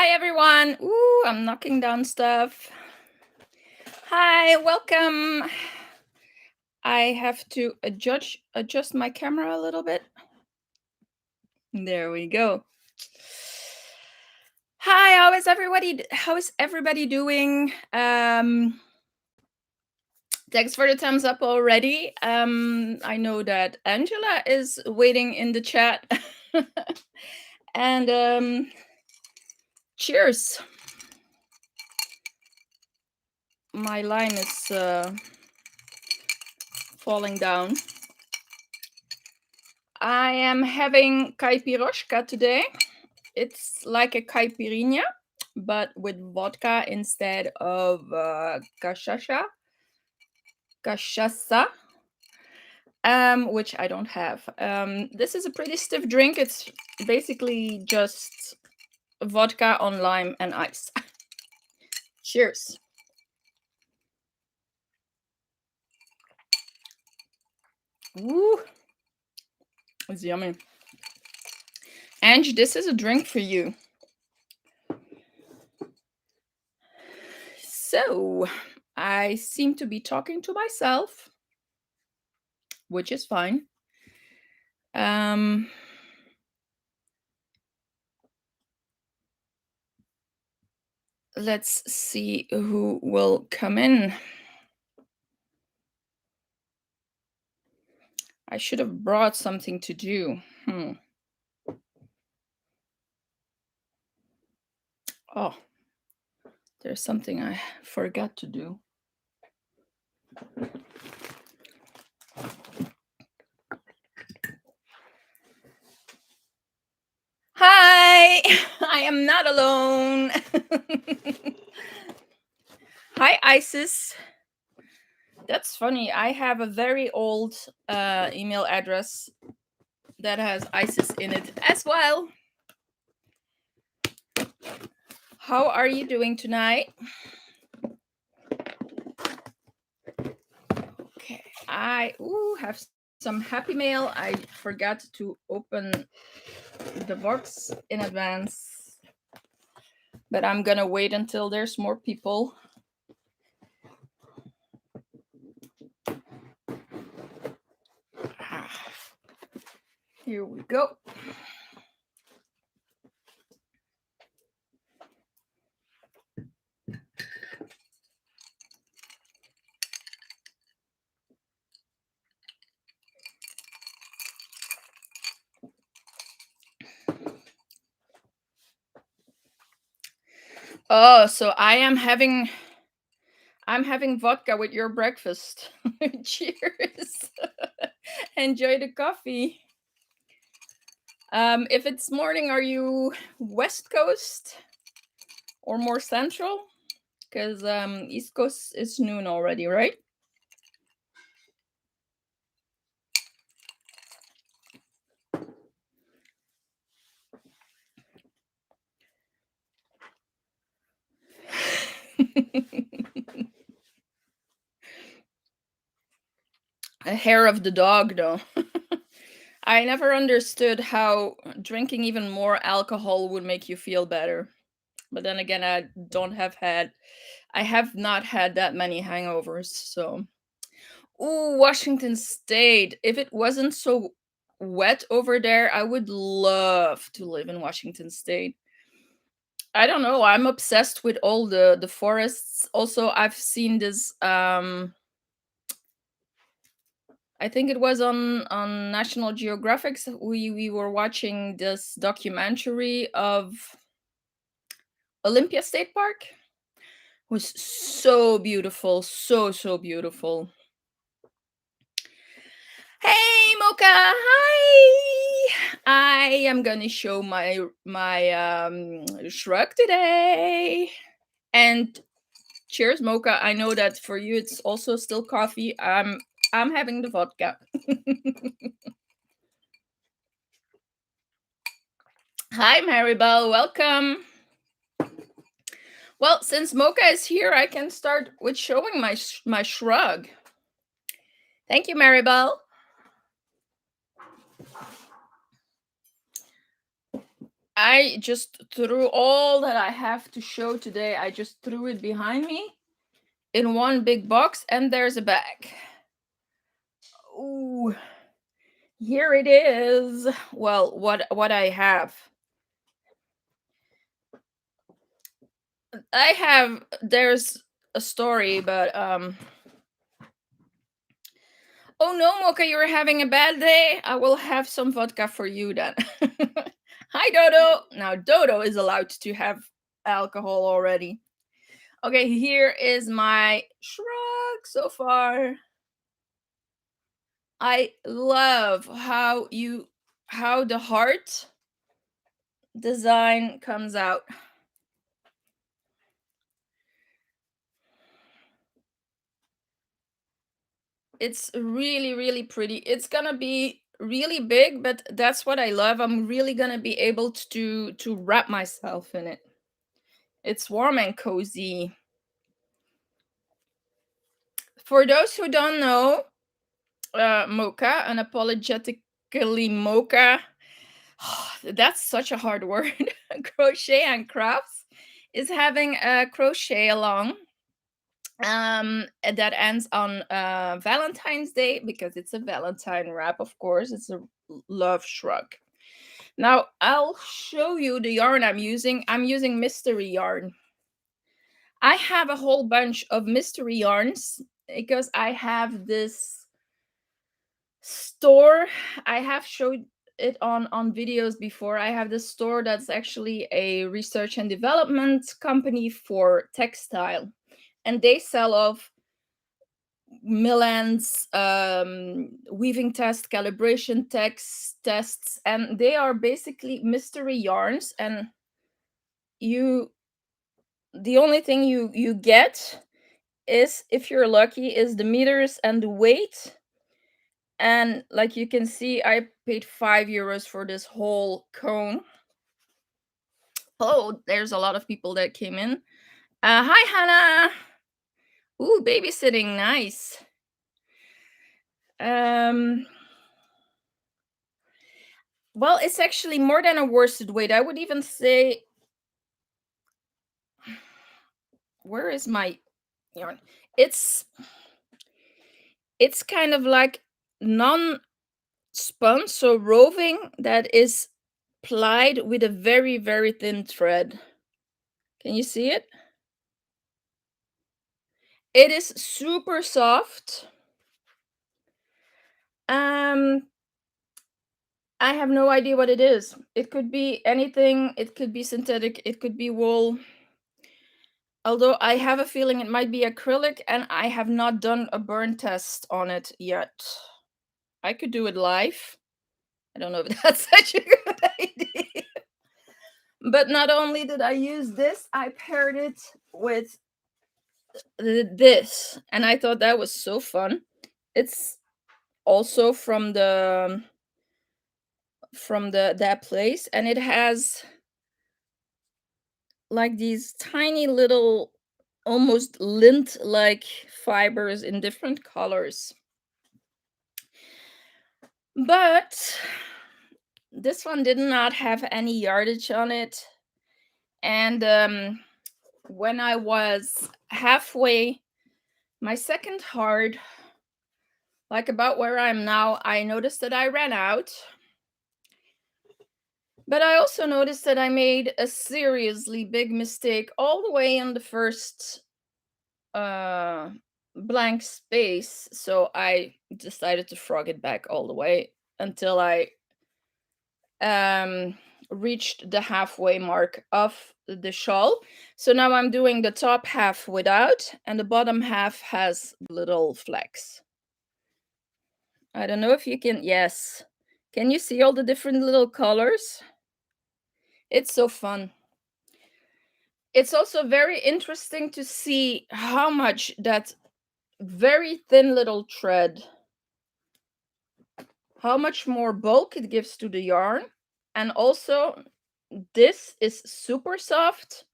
Hi, everyone. Ooh, I'm knocking down stuff. Hi, welcome. I have to adjust my camera a little bit. There we go. Hi, how is everybody doing? Thanks for the thumbs up already. I know that Angela is waiting in the chat. And cheers. My line is falling down. I am having Caipiroska today. It's like a caipirinha, but with vodka instead of cachaça, which I don't have. This is a pretty stiff drink. It's basically just vodka on lime and ice. Cheers. Woo. It's yummy. Ange, this is a drink for you. So, I seem to be talking to myself, which is fine. Let's see who will come in. I should have brought something to do. Oh, there's something I forgot to do. Hi, I am not alone. Hi, Isis. That's funny. I have a very old email address that has Isis in it as well. How are you doing tonight? Okay, I have some happy mail. I forgot to open the box in advance, but I'm gonna wait until there's more people. Here we go. Oh, so I'm having vodka with your breakfast. Cheers. Enjoy the coffee. If it's morning, are you West Coast or more Central? Because East Coast is noon already, right? A hair of the dog, though. I never understood how drinking even more alcohol would make you feel better. But then again, I have not had that many hangovers, so. Ooh, Washington State. If it wasn't so wet over there, I would love to live in Washington State. I don't know. I'm obsessed with all the forests. Also, I've seen this I think it was on National Geographic. We were watching this documentary of Olympia State Park. It was so beautiful, so beautiful. Hey Mocha, hi! I am gonna show my shrug today. And cheers, Mocha. I know that for you it's also still coffee. I'm having the vodka. Hi Maribel, welcome. Well, since Mocha is here, I can start with showing my shrug. Thank you, Maribel. I just threw all that I have to show today. I just threw it behind me in one big box, and there's a bag. Ooh, here it is. Well, what I have. There's a story, but oh no, Mocha, you're having a bad day. I will have some vodka for you then. Hi, Dodo. Now, Dodo is allowed to have alcohol already. Okay, here is my shrug so far. I love how the heart design comes out. It's really, really pretty. It's gonna be really big, but that's what I love. I'm really gonna be able to wrap myself in it. It's warm and cozy. For those who don't know, Mocha, unapologetically Mocha, that's such a hard word. Crochet and crafts is having a crochet-a-long that ends on Valentine's Day, because it's a Valentine wrap, of course. It's a love shrug. Now I'll show you the yarn I'm using. I'm using mystery yarn. I have a whole bunch of mystery yarns because I have this store. I have showed it on videos before. I have this store that's actually a research and development company for textile, and they sell off Milan's weaving test, calibration tests, and they are basically mystery yarns. And you, the only thing you get is, if you're lucky, is the meters and the weight. And like you can see, I paid €5 for this whole cone. Oh, there's a lot of people that came in. Hi, Hannah. Ooh, babysitting, nice. Well, it's actually more than a worsted weight. I would even say, where is my yarn? It's kind of like non-spun, so roving, that is plied with a very, very thin thread. Can you see it? It is super soft. I have no idea what it is. It could be anything. It could be synthetic. It could be wool. Although I have a feeling it might be acrylic, and I have not done a burn test on it yet. I could do it live. I don't know if that's such a good idea. But not only did I use this, I paired it with this, and I thought that was so fun. It's also from that place, and it has like these tiny little, almost lint like fibers in different colors. But this one did not have any yardage on it. And when I was halfway, my second hard, like about where I'm now, I noticed that I ran out. But I also noticed that I made a seriously big mistake all the way in the first blank space. So I decided to frog it back all the way until I reached the halfway mark of the shawl. So now I'm doing the top half without, and the bottom half has little flecks. I don't know if you can, yes. Can you see all the different little colors? It's so fun. It's also very interesting to see how much that very thin little thread, how much more bulk it gives to the yarn. And also, this is super soft.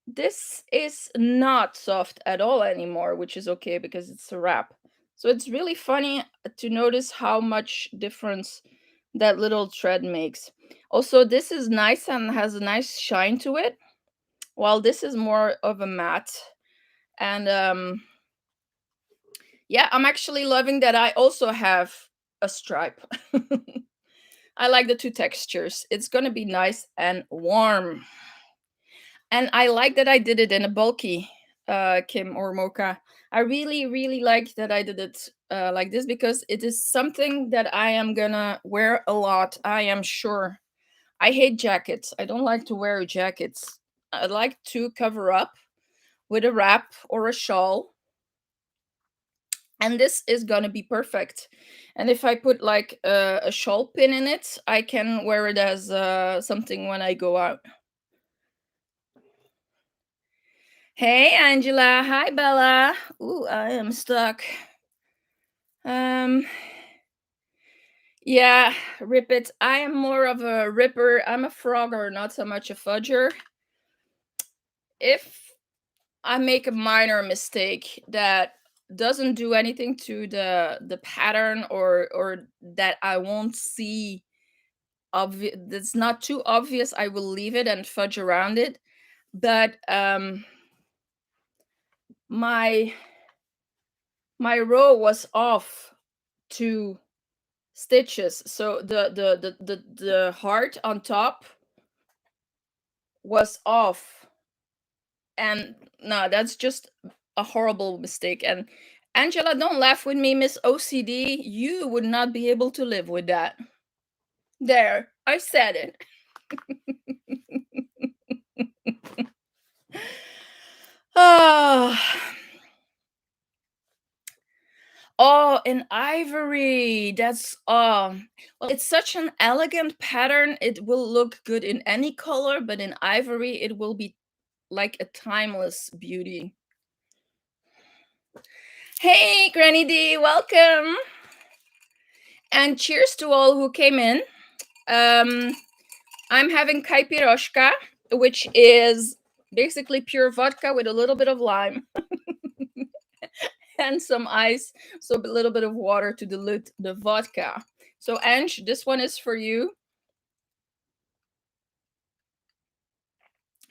This is not soft at all anymore, which is okay because it's a wrap. So it's really funny to notice how much difference that little thread makes. Also, this is nice and has a nice shine to it, while this is more of a matte. And yeah, I'm actually loving that I also have a stripe. I like the two textures. It's gonna be nice and warm. And I like that I did it in a bulky Kim or Mocha. I really, really like that I did it like this because it is something that I am gonna wear a lot. I am sure. I hate jackets. I don't like to wear jackets. I like to cover up with a wrap or a shawl, and this is gonna be perfect. And if I put like a shawl pin in it, I can wear it as something when I go out. Hey Angela, hi Bella. Ooh, I am stuck. Um, yeah, rip it. I am more of a ripper. I'm a frogger, not so much a fudger. If I make a minor mistake that doesn't do anything to the pattern, or that I won't see obvious, that's not too obvious, I will leave it and fudge around it. But my my row was off 2 stitches, so the heart on top was off. And no, that's just a horrible mistake. And Angela, don't laugh with me, Miss OCD. You would not be able to live with that. There, I said it. Oh, oh, in ivory. That's well, it's such an elegant pattern. It will look good in any color, but in ivory, it will be like a timeless beauty. Hey, Granny D, welcome. And cheers to all who came in. I'm having Caipiroska, which is basically pure vodka with a little bit of lime and some ice, so a little bit of water to dilute the vodka. So, Ange, this one is for you.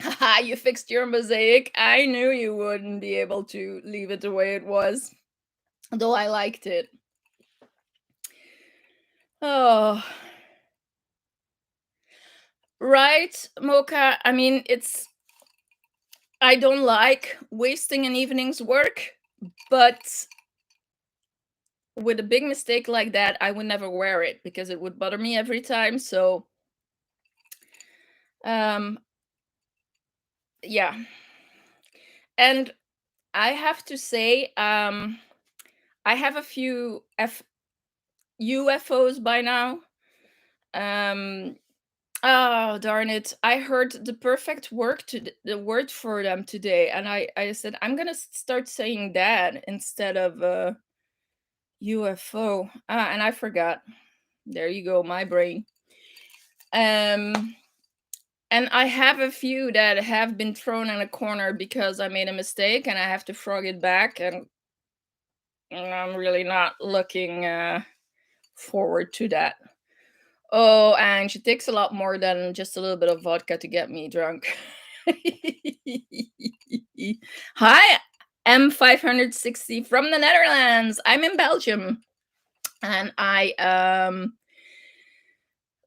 Haha, you fixed your mosaic. I knew you wouldn't be able to leave it the way it was, though I liked it. Oh, right, Mocha. I mean, I don't like wasting an evening's work, but with a big mistake like that, I would never wear it because it would bother me every time. So, um, yeah. And I have to say, I have a few UFOs by now. Um, oh darn it! I heard the perfect the word for them today, and I said I'm gonna start saying that instead of UFO. Ah, and I forgot. There you go, my brain. Um, and I have a few that have been thrown in a corner because I made a mistake, and I have to frog it back, and I'm really not looking forward to that. Oh, and it takes a lot more than just a little bit of vodka to get me drunk. Hi, M560 from the Netherlands. I'm in Belgium, and I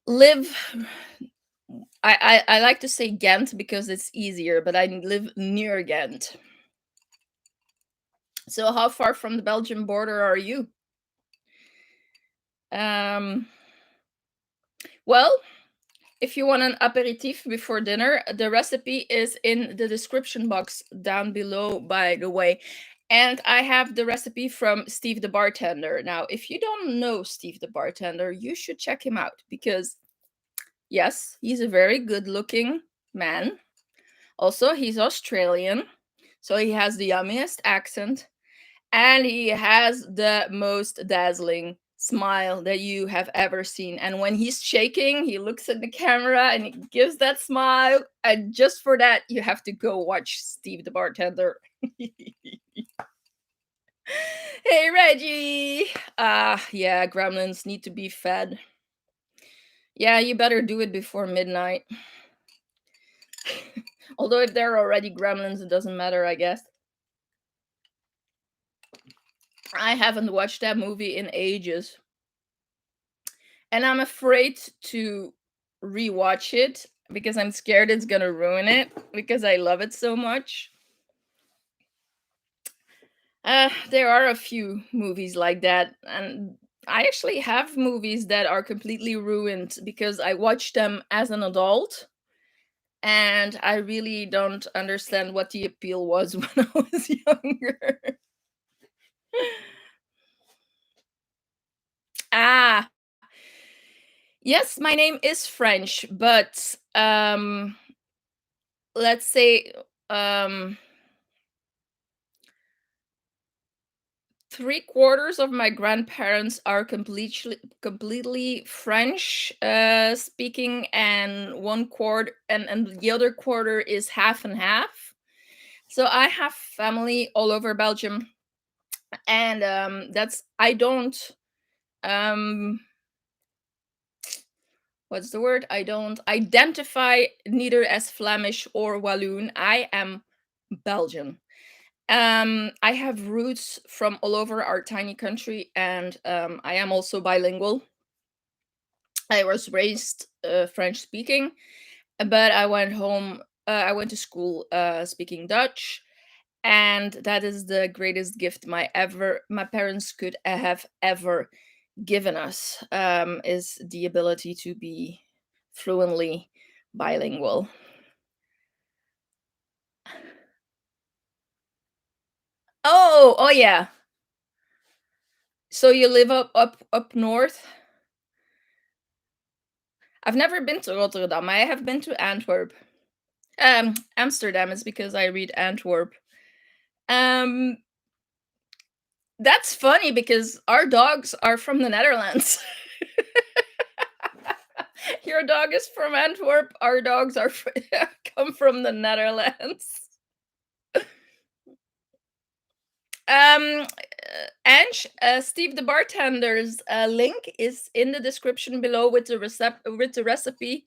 live. I like to say Ghent because it's easier, but I live near Ghent. So, how far from the Belgian border are you? Um, well, if you want an aperitif before dinner, the recipe is in the description box down below, by the way. And I have the recipe from Steve the bartender. Now, if you don't know Steve the bartender, you should check him out because, yes, he's a very good looking man. Also, he's Australian, so he has the yummiest accent, and he has the most dazzling smile that you have ever seen. And when he's shaking, he looks at the camera and he gives that smile. And just for that, you have to go watch Steve the bartender. Hey Reggie. Yeah, gremlins need to be fed. Yeah, you better do it before midnight. Although if there are already gremlins, it doesn't matter, I guess. I haven't watched that movie in ages. And I'm afraid to rewatch it because I'm scared it's gonna ruin it because I love it so much. There are a few movies like that, and I actually have movies that are completely ruined because I watched them as an adult, and I really don't understand what the appeal was when I was younger. Ah, yes, my name is French, but let's say um 3/4 of my grandparents are completely French speaking, and 1/4 and the other quarter is half and half. So I have family all over Belgium, and that's I don't um what's the word? I don't identify neither as Flemish or Walloon. I am Belgian. I have roots from all over our tiny country, and I am also bilingual. I was raised French speaking, but I went home. I went to school speaking Dutch, and that is the greatest gift my parents could have ever given us, is the ability to be fluently bilingual. Oh yeah. So you live up north? I've never been to Rotterdam. I have been to Antwerp. Amsterdam is because I read Antwerp. Um, that's funny because our dogs are from the Netherlands. Your dog is from Antwerp. Our dogs are come from the Netherlands. Ange, Steve the bartender's link is in the description below with the recipe.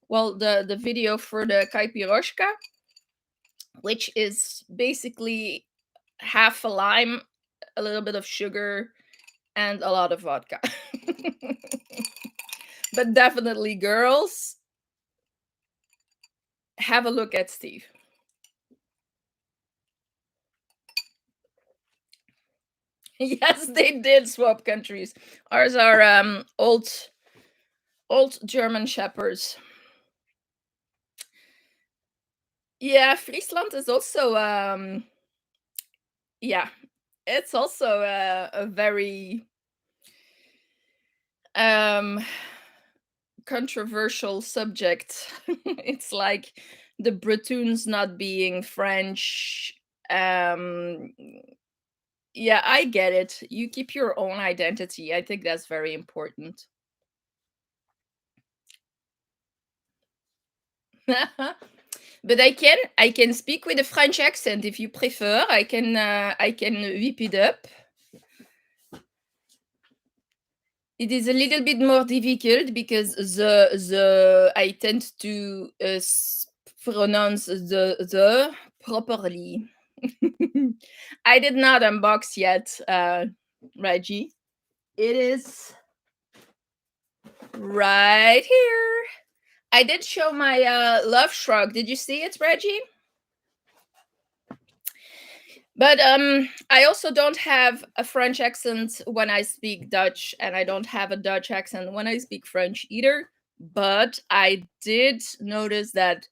Well, the video for the Caipiroska, which is basically half a lime, a little bit of sugar, and a lot of vodka. But definitely, girls, have a look at Steve. Yes, they did swap countries. Ours are old German shepherds. Yeah, Friesland is also yeah, it's also a very um controversial subject. It's like the Bretons not being French. Um yeah, I get it. You keep your own identity. I think that's very important. But I can speak with a French accent if you prefer. I can whip it up. It is a little bit more difficult because the I tend to pronounce the properly. I did not unbox yet, Reggie. It is right here. I did show my love shrug. Did you see it, Reggie? But I also don't have a French accent when I speak Dutch, and I don't have a Dutch accent when I speak French either. But I did notice that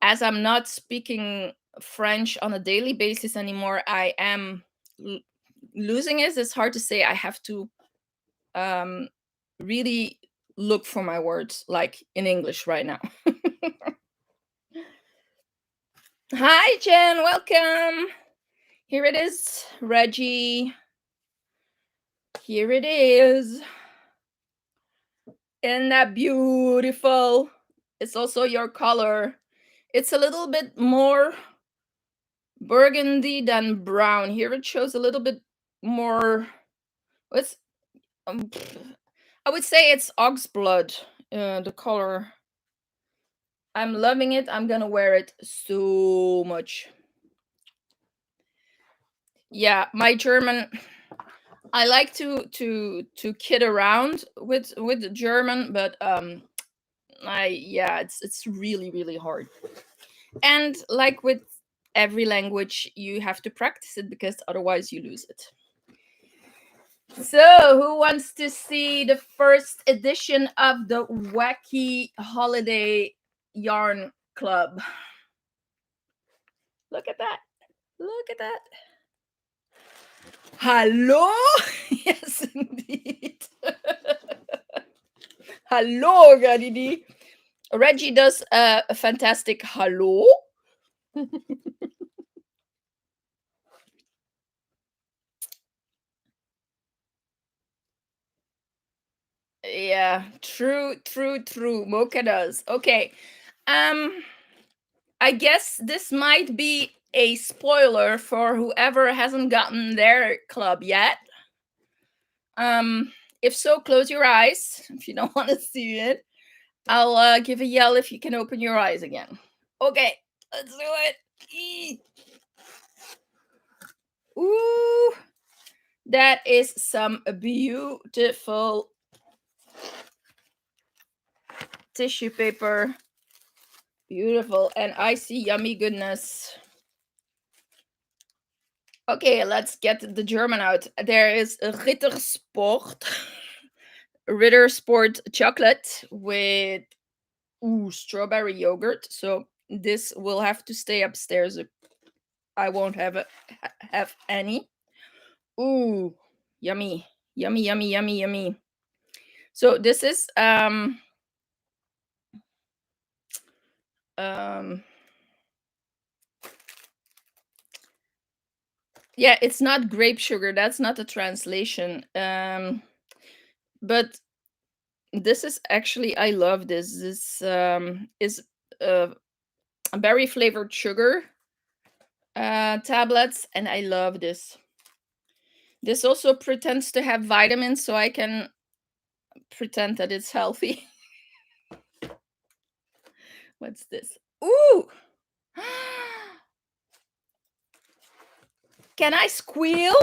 as I'm not speaking French on a daily basis anymore, I am losing it. It's hard to say. I have to um, really look for my words, like in English right now. Hi, Jen. Welcome. Here it is, Reggie. Here it is. Isn't that beautiful? It's also your color. It's a little bit more burgundy than brown. Here it shows a little bit more. What's um, I would say it's ox blood. The color. I'm loving it. I'm gonna wear it so much. Yeah, my German. I like to kid around with German, but it's really really hard. And like with every language, you have to practice it because otherwise you lose it. So, who wants to see the first edition of the Wacky Holiday Yarn Club? Look at that. Look at that. Hello? Yes, indeed. Hello, Gadidi. Reggie does a fantastic hello. Yeah, true, true, true. Mocha does. Okay. Um, I guess this might be a spoiler for whoever hasn't gotten their club yet. Um, if so, close your eyes if you don't want to see it. I'll give a yell if you can open your eyes again. Okay, let's do it. Eee. Ooh, that is some beautiful tissue paper. Beautiful, and I see yummy goodness. Okay, let's get the German out. There is Rittersport. Rittersport chocolate with strawberry yogurt. So this will have to stay upstairs. I won't have any. Ooh, yummy, yummy, yummy, yummy, yummy. So this is um yeah, it's not grape sugar. That's not a translation. But this is actually, I love this. This is uh, berry flavored sugar tablets, and I love this. This also pretends to have vitamins, so I can pretend that it's healthy. What's this? Ooh! Can I squeal?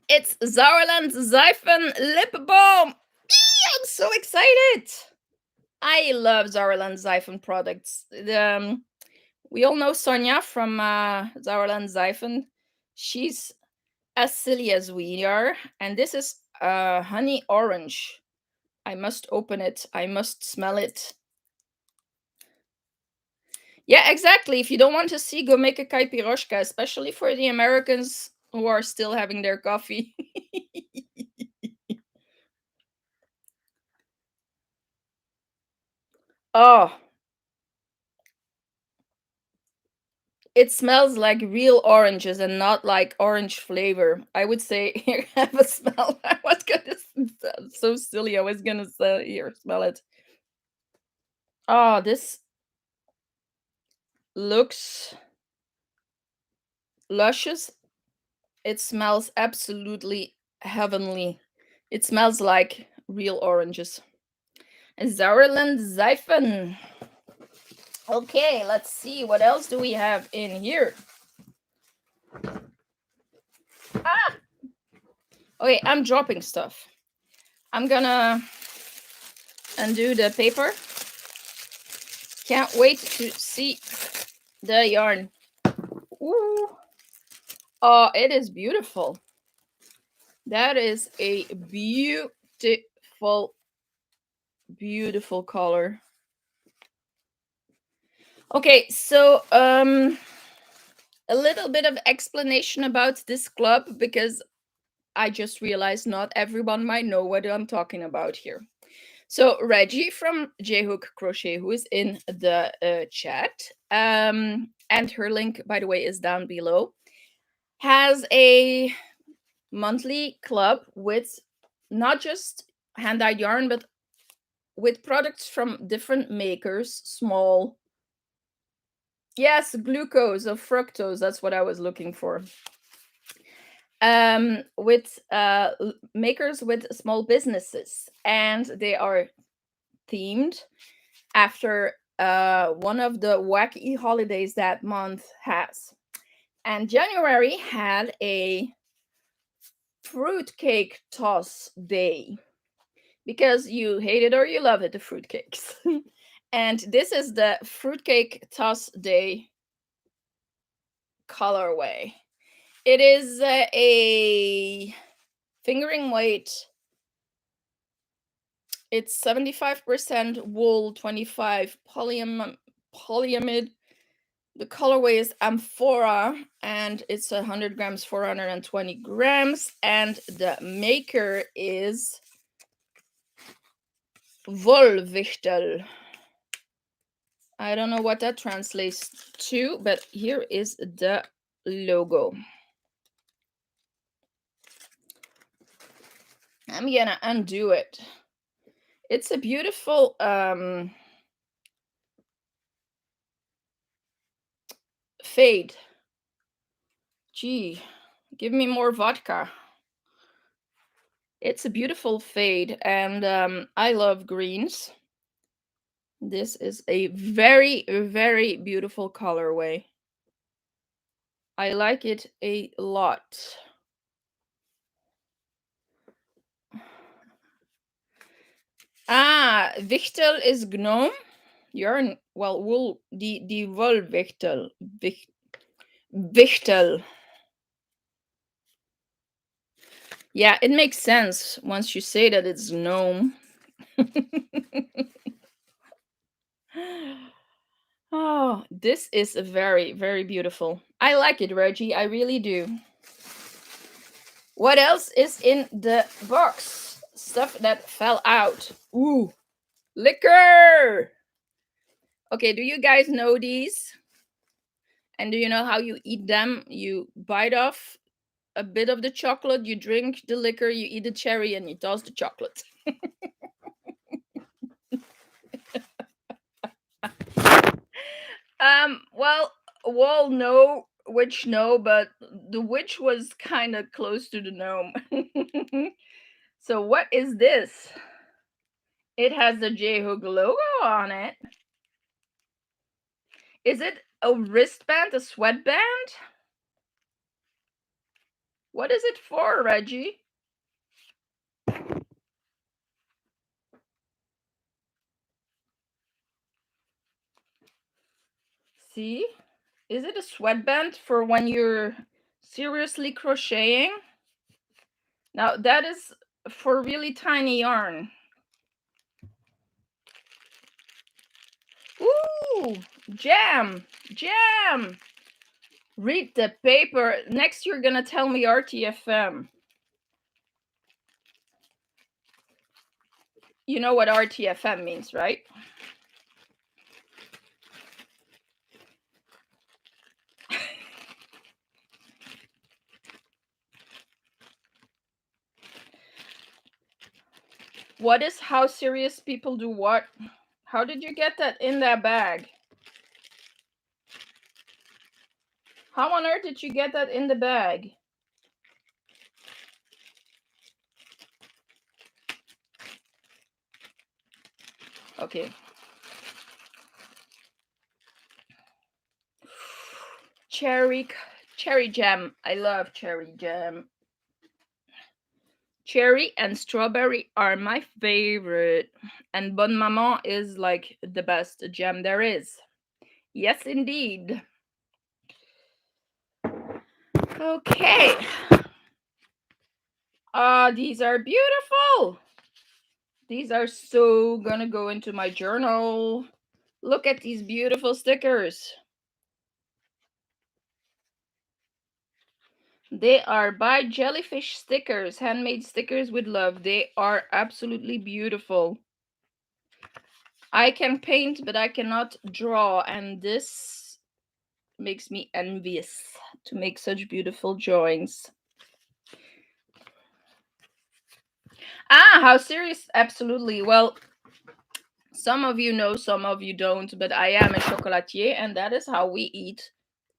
It's Sauerland Seifen Lip Balm. I'm so excited. I love Sauerland Seifen products. We all know Sonia from Sauerland Seifen. She's as silly as we are. And this is honey orange. I must open it. I must smell it. Yeah, exactly. If you don't want to see, go make a Caipiroska, especially for the Americans who are still having their coffee. Oh, it smells like real oranges and not like orange flavor. I would say, here, have a smell. I was gonna, so silly. I was gonna say, here, smell it. Oh, this looks luscious. It smells absolutely heavenly. It smells like real oranges. Sauerland Seifen. Okay, let's see. What else do we have in here? Ah! Okay, I'm dropping stuff. I'm gonna undo the paper. Can't wait to see the yarn. Ooh. Oh, it is beautiful. That is a beautiful, beautiful color. Okay, so a little bit of explanation about this club, because I just realized not everyone might know what I'm talking about here. So Reggie from J-Hook Crochet, who is in the chat, and her link, by the way, is down below, has a monthly club with not just hand-dyed yarn, but with products from different makers, small. Yes, glucose or fructose, that's what I was looking for. with makers with small businesses, and they are themed after one of the wacky holidays that month has. And January had a fruitcake toss day, because you hate it or you love it, the fruitcakes. And this is the fruitcake toss day colorway. It is a fingering weight. It's 75% wool, 25 polyamide. The colorway is amphora, and it's 100 grams, 420 grams. And the maker is Wollwichtel. I don't know what that translates to, but here is the logo. I'm gonna undo it. It's a beautiful fade. Gee, give me more vodka. It's a beautiful fade, and I love greens. This is a very, very beautiful colorway. I like it a lot. Ah, Wichtel is gnome. Yarn, well, wool, die Wollwichtel. Wichtel. Yeah, it makes sense once you say that it's gnome. Oh, this is very, very beautiful. I like it, Reggie. I really do. What else is in the box? Stuff that fell out. Ooh, liquor. Okay, do you guys know these? And do you know how you eat them? You bite off a bit of the chocolate, you drink the liquor, you eat the cherry, and you toss the chocolate. Well, no, witch, no, but the witch was kind of close to the gnome. So what is this? It has the J-Hook logo on it. Is it a wristband, a sweatband? What is it for, Reggie? See? Is it a sweatband for when you're seriously crocheting? Now, that is for really tiny yarn. Ooh, jam, jam. Read the paper. Next, you're gonna tell me RTFM. You know what RTFM means, right? What is how serious people do what? How did you get that in that bag? How on earth did you get that in the bag? Okay. Cherry jam. I love cherry jam. Cherry and strawberry are my favorite. And Bonne Maman is like the best jam there is. Yes, indeed. Okay. These are beautiful. These are so gonna go into my journal. Look at these beautiful stickers. They are by Jellyfish Stickers, handmade stickers with love. They are absolutely beautiful. I can paint, but I cannot draw, and this makes me envious to make such beautiful drawings. Ah, how serious? Absolutely. Well, some of you know, some of you don't, but I am a chocolatier, and that is how we eat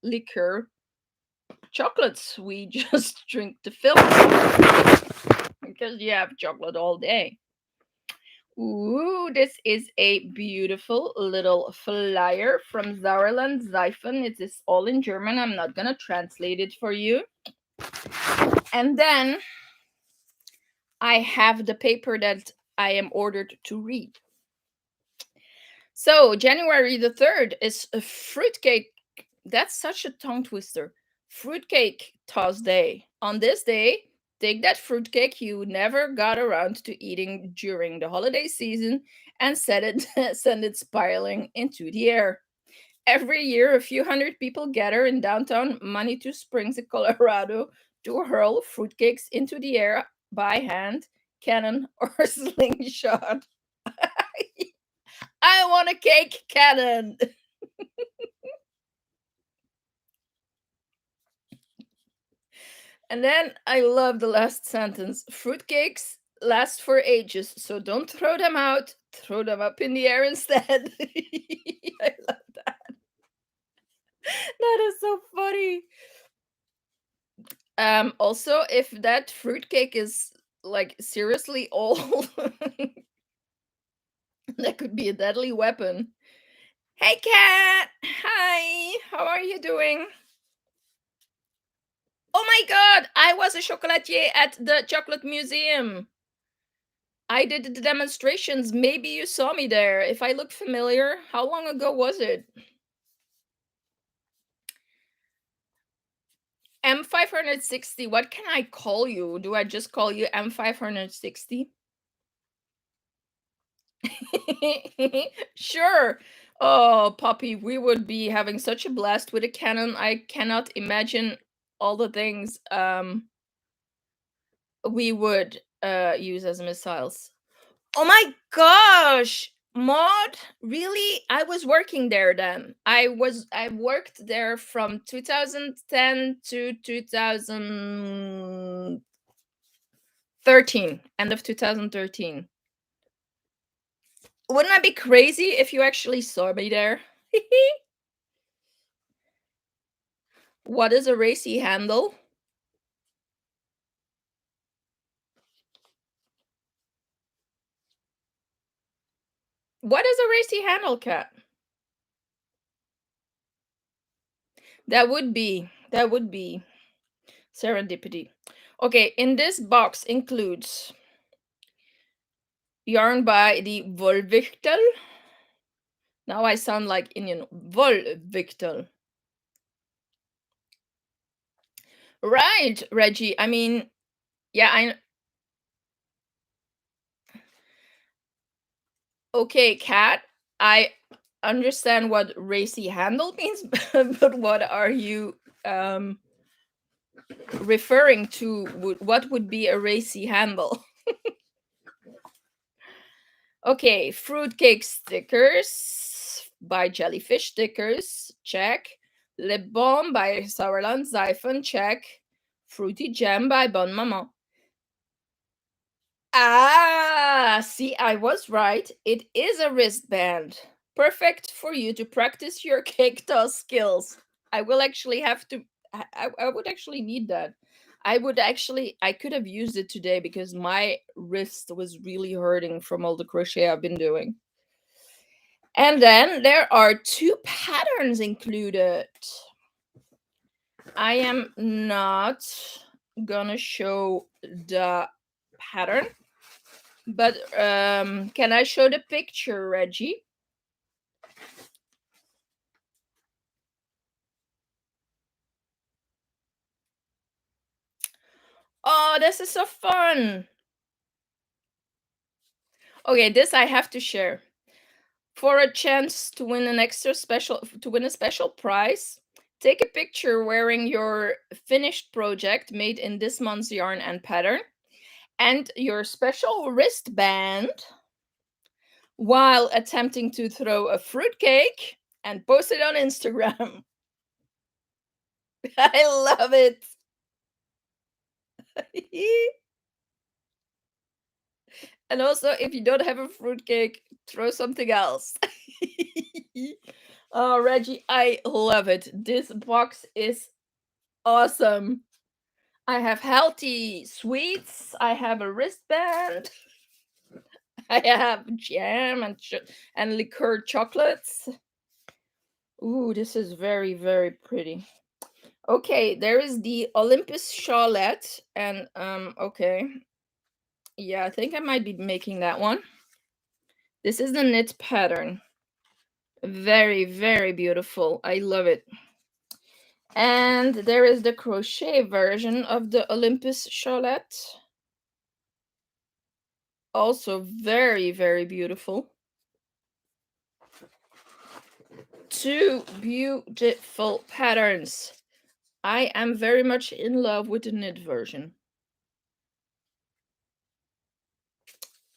liquor, chocolates. We just drink the filter because you have chocolate all day. Ooh, this is a beautiful little flyer from Sauerland Seifen. It is all in German. I'm not gonna translate it for you. And then I have the paper that I am ordered to read. So January the 3rd is a fruitcake. That's such a tongue twister. Fruitcake toss day. On this day, take that fruitcake you never got around to eating during the holiday season and send it spiraling into the air. Every year, a few hundred people gather in downtown Manitou Springs, Colorado, to hurl fruitcakes into the air by hand, cannon, or slingshot. I want a cake cannon. And then I love the last sentence. Fruitcakes last for ages, so don't throw them out. Throw them up in the air instead. I love that. That is so funny. Also, if that fruitcake is like seriously old, that could be a deadly weapon. Hey cat! Hi! How are you doing? Oh my god! I was a chocolatier at the chocolate museum. I did the demonstrations. Maybe you saw me there. If I look familiar, how long ago was it? M560. What can I call you? Do I just call you M560? Sure. Oh, Poppy, we would be having such a blast with a cannon. I cannot imagine all the things we would use as missiles. Oh my gosh, Maud, really? I was working there then. I worked there from 2010 to 2013, end of 2013. Wouldn't that be crazy if you actually saw me there? What is a racy handle? What is a racy handle, cat? That would be serendipity. Okay, in this box includes yarn by the Wollwichtel. Now I sound like Indian. Wollwichtel. Right, Reggie. I mean, yeah, okay, cat. I understand what racy handle means, but what are you referring to? What would be a racy handle? Okay, fruitcake stickers by Jellyfish Stickers, check. Lip balm by Sauerland Seifen, check. Fruity jam by Bonne Maman. Ah, see, I was right. It is a wristband. Perfect for you to practice your cake toss skills. I will actually have to. I would actually need that. I could have used it today because my wrist was really hurting from all the crochet I've been doing. And then there are 2 patterns included. I am not gonna show the pattern, but can I show the picture, Reggie? Oh, this is so fun. Okay, this I have to share. For a chance to win a special prize, take a picture wearing your finished project made in this month's yarn and pattern and your special wristband while attempting to throw a fruitcake and post it on Instagram. I love it. And also, if you don't have a fruitcake, throw something else. Oh, Reggie, I love it. This box is Awesome. I have healthy sweets. I have a wristband. I have jam and liqueur chocolates. Ooh, this is very, very pretty. Okay, there is the Olympus Charlotte, and okay. Yeah, I think I might be making that one. This is the knit pattern. Very, very beautiful. I love it. And there is the crochet version of the Olympus Charlotte. Also very, very beautiful. Two beautiful patterns. I am very much in love with the knit version.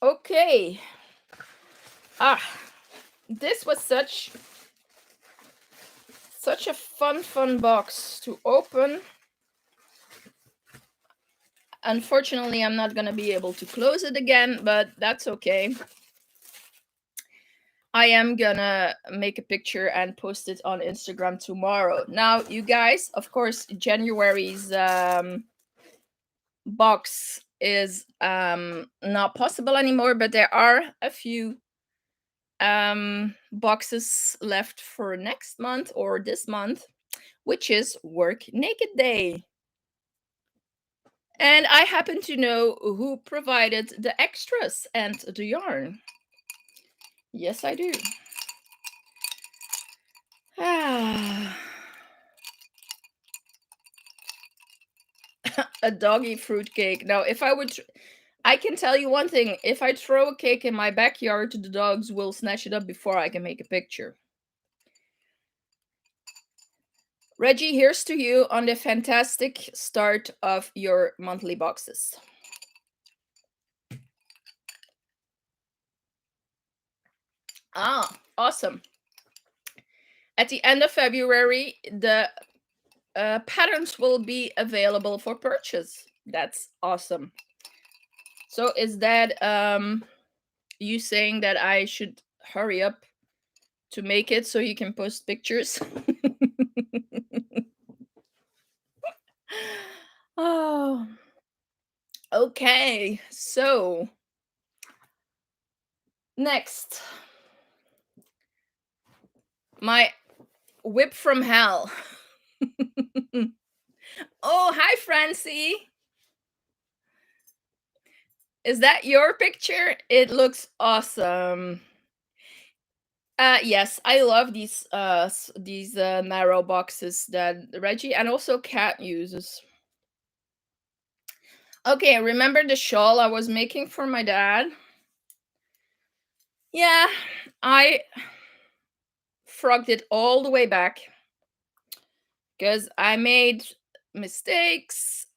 Okay. This was such a fun box to open. Unfortunately, I'm not gonna be able to close it again, but that's okay. I am gonna make a picture and post it on Instagram tomorrow. Now, you guys, of course, January's box is not possible anymore, but there are a few boxes left for next month or this month, which is Work Naked Day. And I happen to know who provided the extras and the yarn. Yes, I do. A doggy fruit cake. Now, if I would, I can tell you one thing. If I throw a cake in my backyard, the dogs will snatch it up before I can make a picture. Reggie, here's to you on the fantastic start of your monthly boxes. Awesome. At the end of February, the patterns will be available for purchase. That's awesome. So is that you saying that I should hurry up to make it so you can post pictures? Oh, okay. So next, my whip from hell. Oh, hi, Francie. Is that your picture? It looks awesome. Yes, I love these narrow boxes that Reggie and also Cat uses. Okay, remember the shawl I was making for my dad? Yeah, I frogged it all the way back because I made mistakes.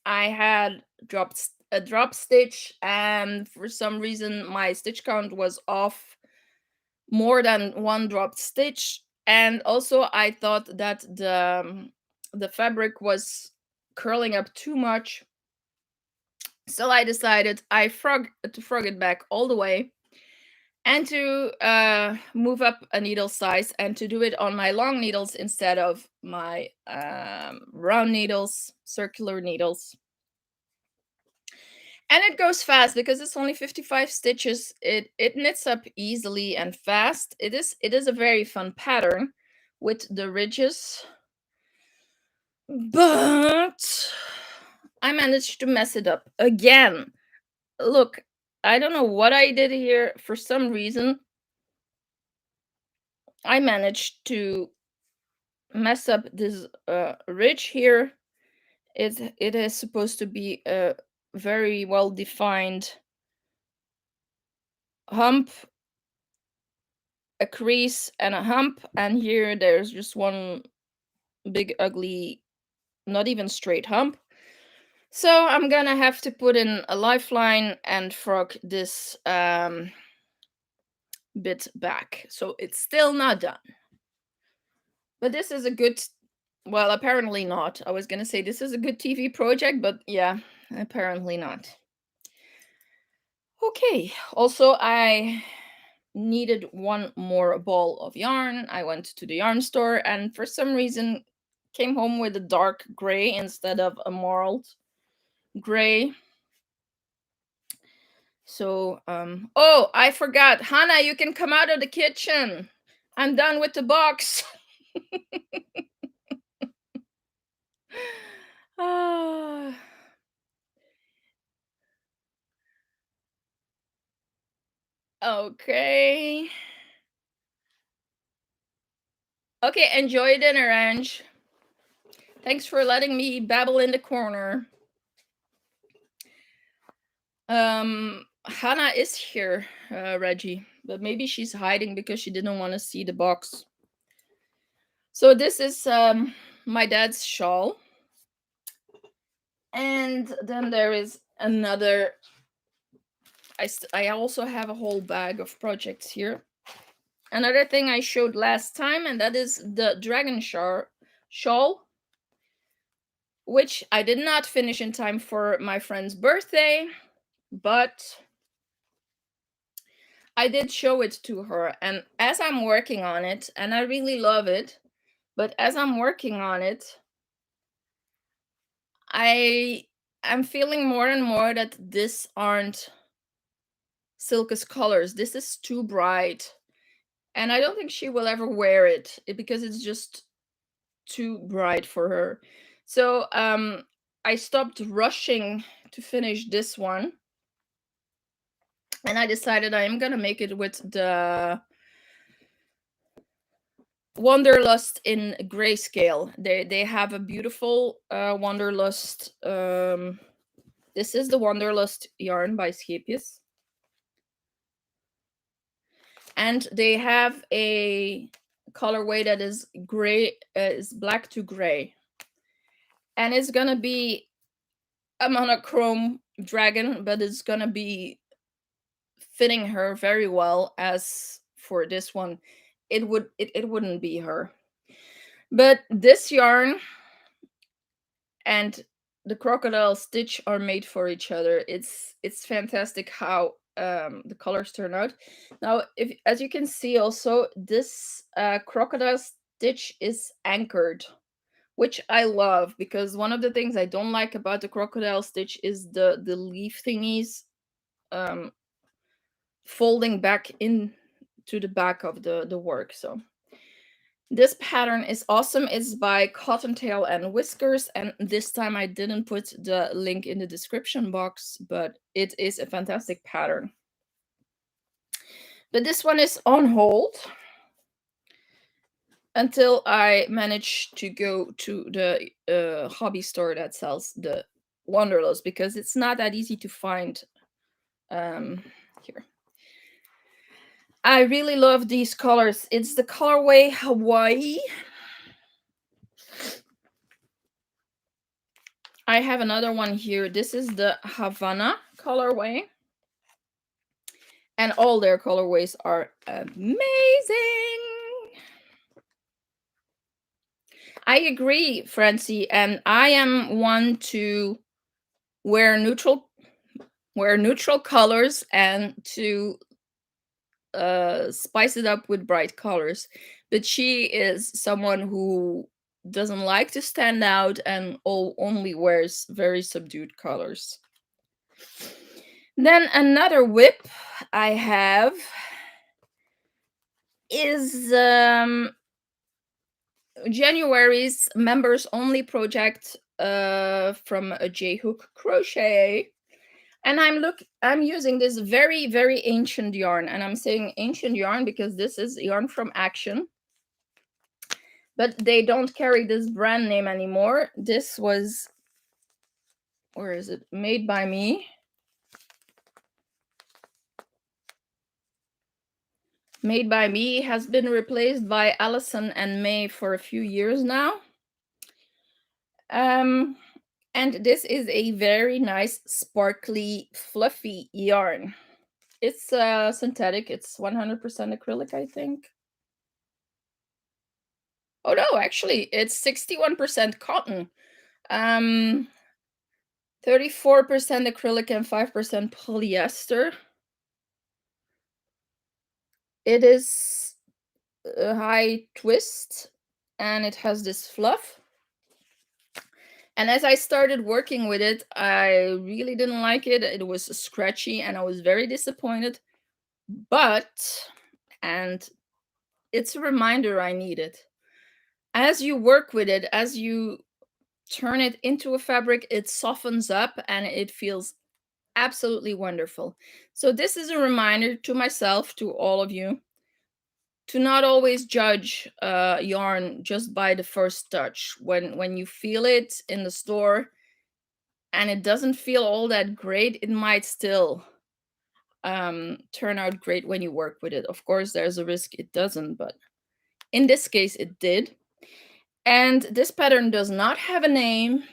I had dropped a drop stitch, and for some reason my stitch count was off more than one dropped stitch, and also I thought that the fabric was curling up too much, so I decided to frog it back all the way and to move up a needle size and to do it on my long needles instead of my round needles, circular needles. And it goes fast because it's only 55 stitches. It knits up easily and fast. It is a very fun pattern with the ridges. But I managed to mess it up again. Look, I don't know what I did here. For some reason, I managed to mess up this ridge here. It is supposed to be a very well defined hump, a crease, and a hump, and here there's just one big ugly, not even straight hump. So I'm gonna have to put in a lifeline and frog this bit back. So it's still not done. But this is a good, well, apparently not. I was gonna say this is a good TV project, but yeah, apparently not. Okay, also I needed one more ball of yarn. I went to the yarn store, and for some reason came home with a dark gray instead of a marled gray. So, oh, I forgot. Hannah, you can come out of the kitchen. I'm done with the box. Ah, okay. Okay, enjoy dinner, Ange. Thanks for letting me babble in the corner. Hannah is here, Reggie, but maybe she's hiding because she didn't want to see the box. So this is my dad's shawl. And then there is another. I also have a whole bag of projects here. Another thing I showed last time, and that is the dragon shawl, which I did not finish in time for my friend's birthday, but I did show it to her. And as I'm working on it, and I really love it, but as I'm working on it, I'm feeling more and more that this aren't Silka's colors. This is too bright. And I don't think she will ever wear it because it's just too bright for her. So I stopped rushing to finish this one. And I decided I am gonna make it with the Wanderlust in grayscale. They have a beautiful Wanderlust. This is the Wanderlust yarn by Skepius. And they have a colorway that is gray, is black to gray. And it's gonna be a monochrome dragon, but it's gonna be fitting her very well. As for this one, it wouldn't be her. But this yarn and the crocodile stitch are made for each other. It's fantastic how the colors turn out. Now, if as you can see, also this crocodile stitch is anchored, which I love, because one of the things I don't like about the crocodile stitch is the leaf thingies um, folding back in to the back of the work. So this pattern is awesome. It's by Cottontail and Whiskers, and this time I didn't put the link in the description box, but it is a fantastic pattern. But this one is on hold until I manage to go to the hobby store that sells the Wanderlust, because it's not that easy to find. Here. I really love these colors. It's the colorway Hawaii. I have another one here. This is the Havana colorway. And all their colorways are amazing. I agree, Francie. And I am one to wear neutral colors and to spice it up with bright colors. But she is someone who doesn't like to stand out and only wears very subdued colors. Then another whip I have is January's members only project from a J-Hook Crochet. And I'm using this very, very ancient yarn. And I'm saying ancient yarn because this is yarn from Action. But they don't carry this brand name anymore. This was, where is it? Made by Me. Made by Me has been replaced by Allison and May for a few years now. And this is a very nice, sparkly, fluffy yarn. It's synthetic. It's 100% acrylic, I think. Oh no, actually, it's 61% cotton. 34% acrylic and 5% polyester. It is a high twist and it has this fluff. And as I started working with it, I really didn't like it. It was scratchy and I was very disappointed. But, and it's a reminder I needed. As you work with it, as you turn it into a fabric, it softens up and it feels absolutely wonderful. So, this is a reminder to myself, to all of you, to not always judge yarn just by the first touch. When you feel it in the store and it doesn't feel all that great, it might still turn out great when you work with it. Of course, there's a risk it doesn't, but in this case, it did. And this pattern does not have a name,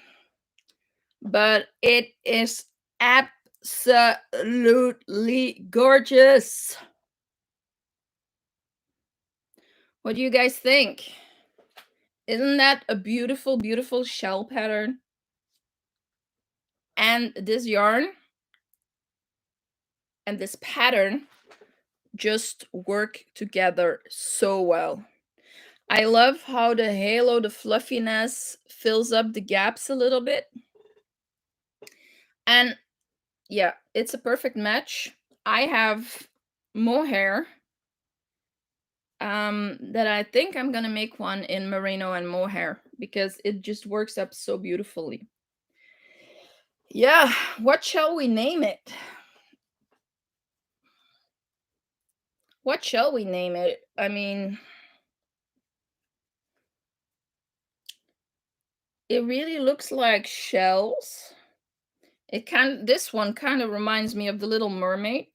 but it is absolutely gorgeous. What do you guys think? Isn't that a beautiful, beautiful shell pattern? And this yarn and this pattern just work together so well. I love how the halo, the fluffiness fills up the gaps a little bit. And yeah, it's a perfect match. I have mohair that I think I'm gonna make one in merino and mohair because it just works up so beautifully. Yeah, what shall we name it? What shall we name it? I mean, it really looks like shells. This one kind of reminds me of the Little Mermaid.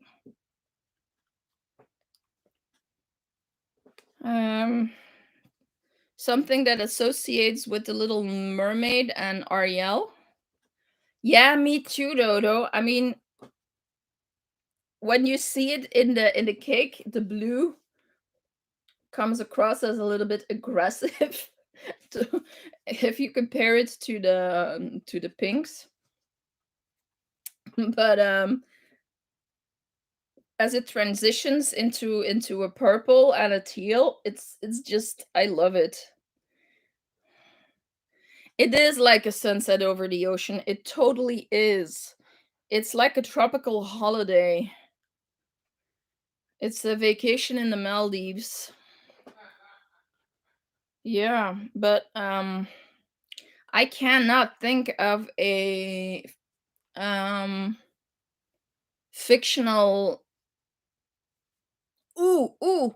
Um Something that associates with the Little Mermaid and Ariel. Yeah, me too, Dodo. I mean, when you see it in the cake, the blue comes across as a little bit aggressive if you compare it to the pinks. But as it transitions into a purple and a teal, it's just I love it. It is like a sunset over the ocean. It totally is. It's like a tropical holiday. It's a vacation in the Maldives. Yeah, but I cannot think of a fictional. Ooh,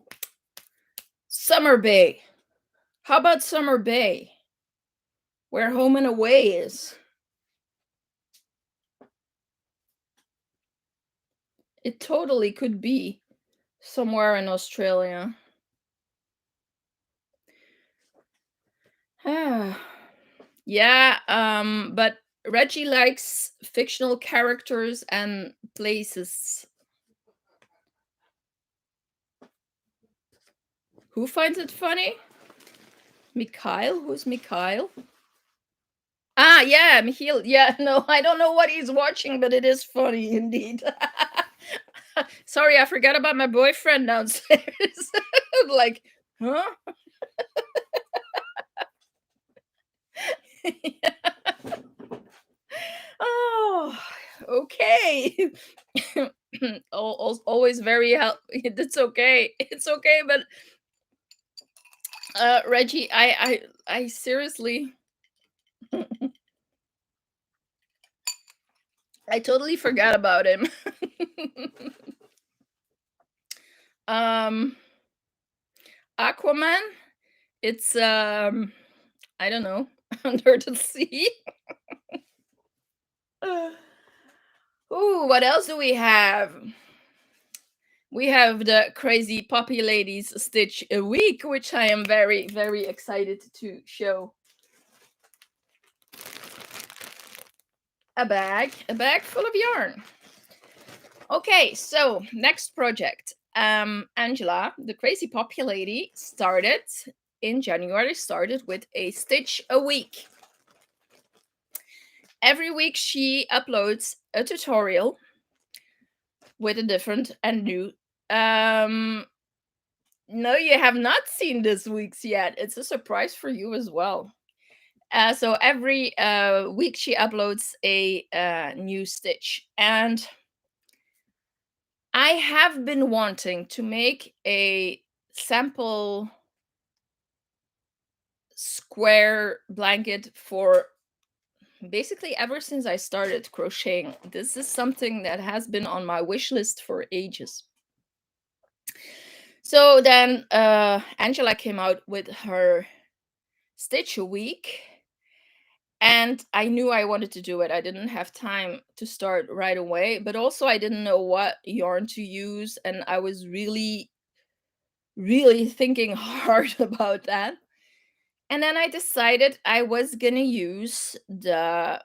Summer Bay. How about Summer Bay? Where Home and Away is. It totally could be somewhere in Australia. Yeah, but Reggie likes fictional characters and places. Who finds it funny? Mikhail? Who's Mikhail? Ah, yeah, Michiel. Yeah, no, I don't know what he's watching, but it is funny indeed. Sorry, I forgot about my boyfriend downstairs. Like, huh? Oh, okay. Always very help. It's okay. It's okay, but Reggie, I seriously, I totally forgot about him. um, Aquaman. It's I don't know, under the sea. Ooh, what else do we have? We have the Crazy Poppy Ladies Stitch a Week, which I am very, very excited to show. A bag full of yarn. Okay, so next project. Angela, the Crazy Poppy Lady, started in January, started with a stitch a week. Every week she uploads a tutorial with a different and new. No, you have not seen this week's yet. It's a surprise for you as well. So every week she uploads a new stitch, and I have been wanting to make a sample square blanket for basically ever since I started crocheting. This is something that has been on my wish list for ages. So then Angela came out with her stitch a week, and I knew I wanted to do it. I didn't have time to start right away, but also I didn't know what yarn to use, and I was really thinking hard about that. And then I decided I was gonna use the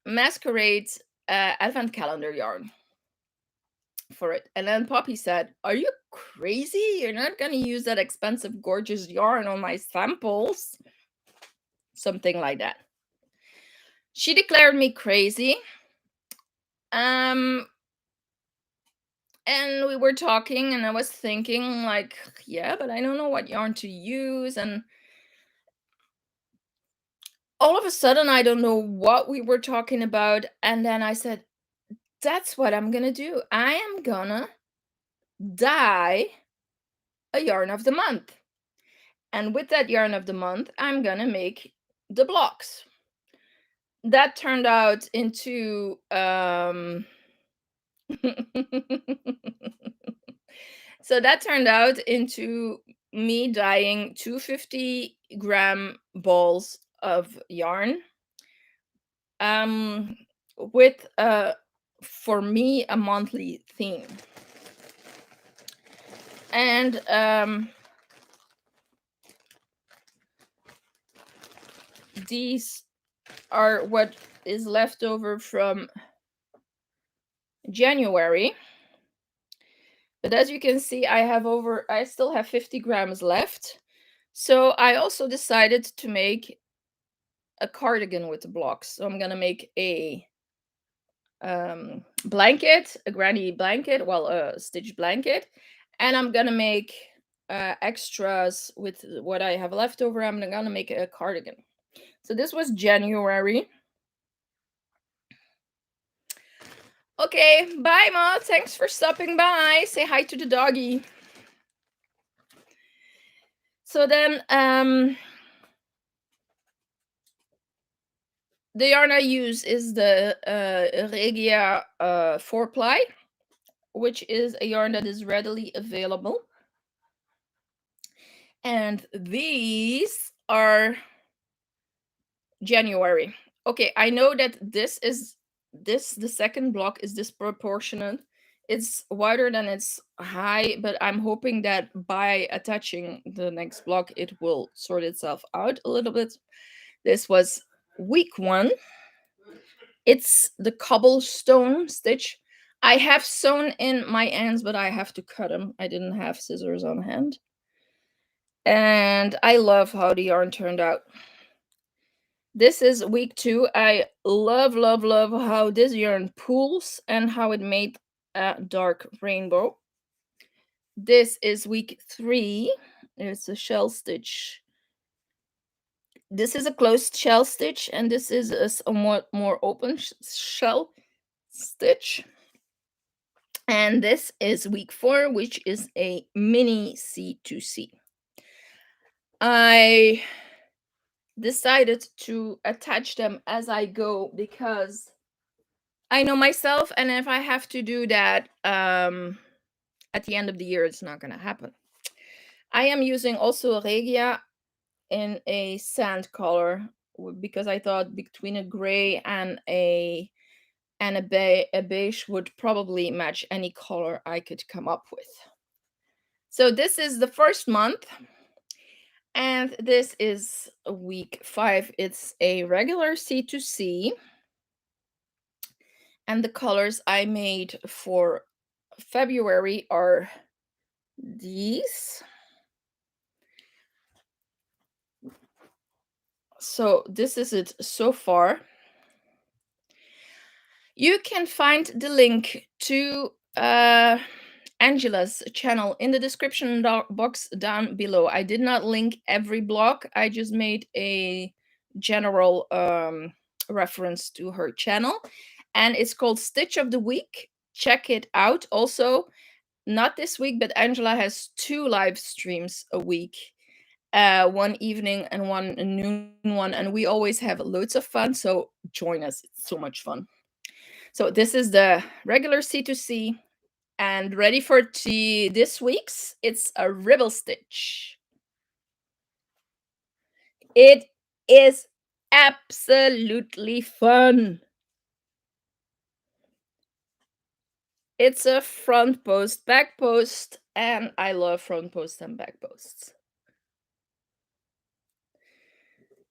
Masquerade advent calendar yarn for it. And then Poppy said, "Are you crazy? You're not gonna use that expensive, gorgeous yarn on my samples." Something like that. She declared me crazy. And we were talking, and I was thinking, like, yeah, but I don't know what yarn to use. And all of a sudden, I don't know what we were talking about. And then I said, that's what I'm gonna do. I am gonna dye a yarn of the month. And with that yarn of the month, I'm gonna make the blocks. That turned out into so that turned out into me dyeing 250-gram balls of yarn with for me a monthly theme. And these are what is left over from January. But as you can see, I still have 50 grams left. So I also decided to make a cardigan with the blocks. So I'm gonna make a blanket, a granny blanket, well, a stitch blanket, and I'm gonna make extras with what I have left over. I'm gonna make a cardigan. So this was January. Okay, bye, Ma. Thanks for stopping by. Say hi to the doggy. So then, the yarn I use is the Regia 4-ply, which is a yarn that is readily available. And these are January. Okay, I know that the second block is disproportionate. It's wider than its high, but I'm hoping that by attaching the next block, it will sort itself out a little bit. This was week 1. It's the cobblestone stitch. I have sewn in my ends, but I have to cut them. I didn't have scissors on hand. And I love how the yarn turned out. This is week 2. I love how this yarn pulls and how it made a dark rainbow. This is week 3. It's a shell stitch. This is a closed shell stitch, and this is a somewhat more open shell stitch. And this is week 4, which is a mini C2C. I decided to attach them as I go because I know myself, and if I have to do that at the end of the year, it's not going to happen. I am using also a Regia in a sand color because I thought between a gray and a beige would probably match any color I could come up with. So this is the first month, and this is week 5. It's a regular C2C, and the colors I made for February are these. So this is it so far. You can find the link to Angela's channel in the description box down below. I did not link every block. I just made a general reference to her channel, and it's called Stitch of the Week. Check it out. Also, not this week, but Angela has 2 live streams a week, one evening and one noon one, and we always have loads of fun. So join us; it's so much fun. So this is the regular C2C, and ready for this week's. It's a ribble stitch. It is absolutely fun. It's a front post, back post, and I love front post and back posts.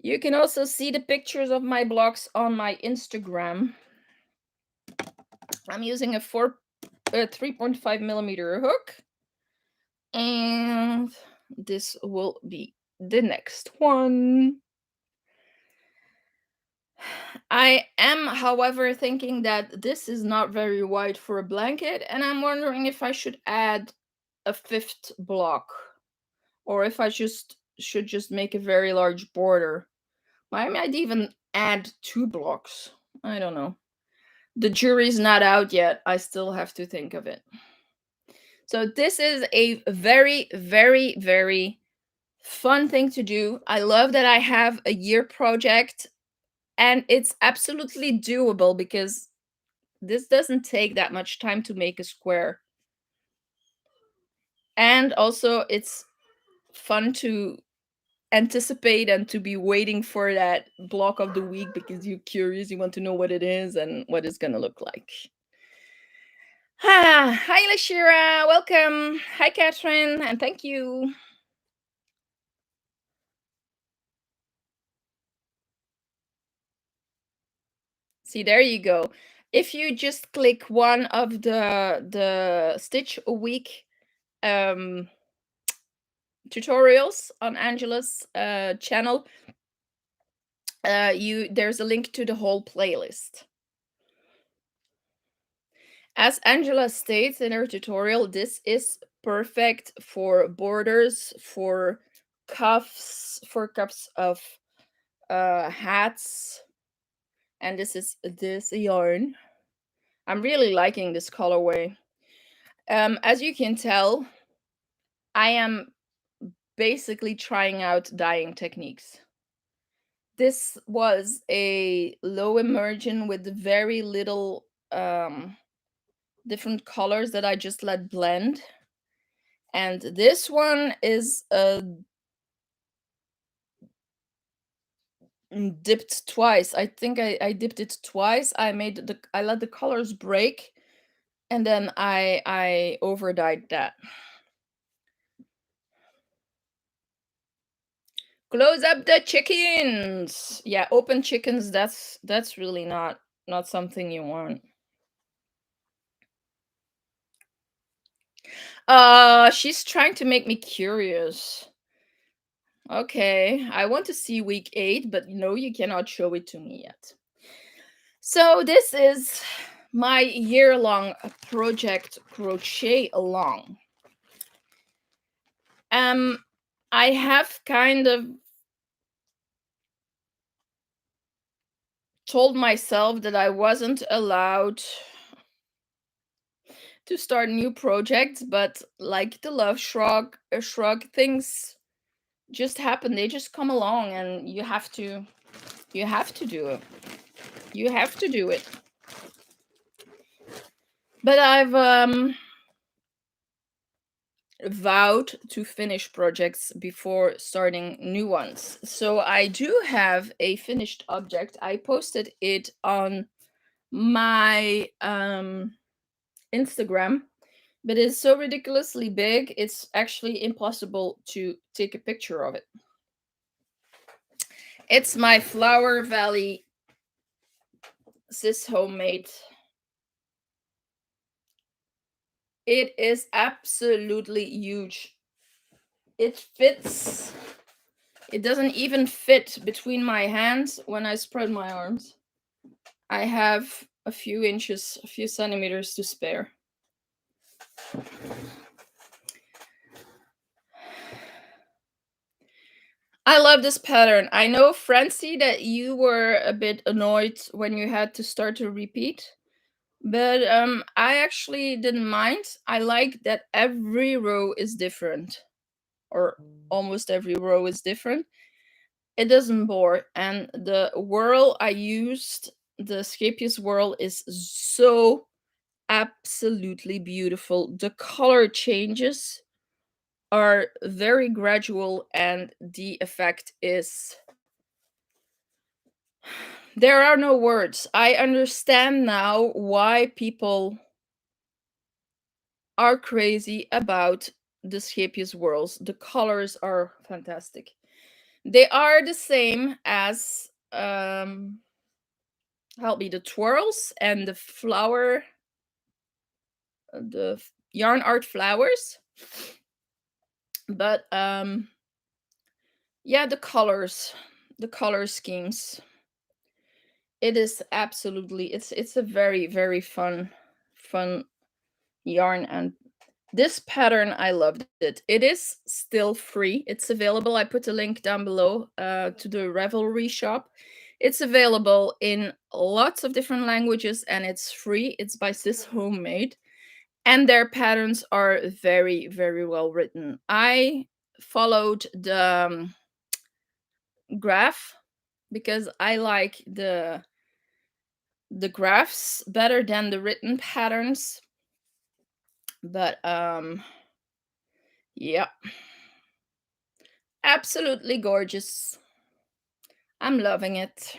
You can also see the pictures of my blocks on my Instagram. I'm using a 3.5 millimeter hook, and this will be the next one. I am, however, thinking that this is not very wide for a blanket, and I'm wondering if I should add a 5th block, or if I should just make a very large border. I might even add 2 blocks. I don't know. The jury's not out yet. I still have to think of it. So this is a very, very, very fun thing to do. I love that I have a year project, and it's absolutely doable because this doesn't take that much time to make a square. And also it's fun to anticipate and to be waiting for that block of the week because you're curious, you want to know what it is and what it's gonna look like. Hi Lashira, welcome. Hi Catherine, and thank you. See, there you go. If you just click one of the Stitch a Week tutorials on Angela's channel, there's a link to the whole playlist. As Angela states in her tutorial, this is perfect for borders, for cuffs, for cuffs of hats, and this is this yarn. I'm really liking this colorway. As you can tell, I am basically trying out dyeing techniques. This was a low immersion with very little different colors that I just let blend. And this one is dipped twice. I think I dipped it twice. I let the colors break, and then I over dyed that. Close up the chickens. Yeah, open chickens, that's really not something you want. She's trying to make me curious. Okay, I want to see week 8, but no, you cannot show it to me yet. So this is my year-long project, Crochet-a-long. I have kind of told myself that I wasn't allowed to start new projects, but like the love shrug, things just happen. They just come along, and you have to do it. You have to do it. But I've vowed to finish projects before starting new ones. So I do have a finished object. I posted it on my Instagram, but it's so ridiculously big, it's actually impossible to take a picture of it. It's my Flower Valley Sis Homemade. It is absolutely huge. It fits. It doesn't even fit between my hands when I spread my arms. I have a few inches, a few centimeters to spare. I love this pattern. I know, Francie, that you were a bit annoyed when you had to start to repeat, but I actually didn't mind. I like that every row is different, or almost every row is different. It doesn't bore, and the whirl I used, the Scapious whirl, is so absolutely beautiful. The color changes are very gradual, and the effect is, there are no words. I understand now why people are crazy about the Scapious whirls. The colors are fantastic. They are the same as help me, the twirls and the flower, yarn art flowers, but yeah, the color schemes, it is absolutely, it's a very, very fun yarn. And this pattern, I loved it. It is still free. It's available. I put a link down below to the Revelry shop. It's available in lots of different languages, and it's free. It's by Sis Homemade, and their patterns are very, very well written. I followed the graph because I like the graphs better than the written patterns. But yeah, absolutely gorgeous. I'm loving it.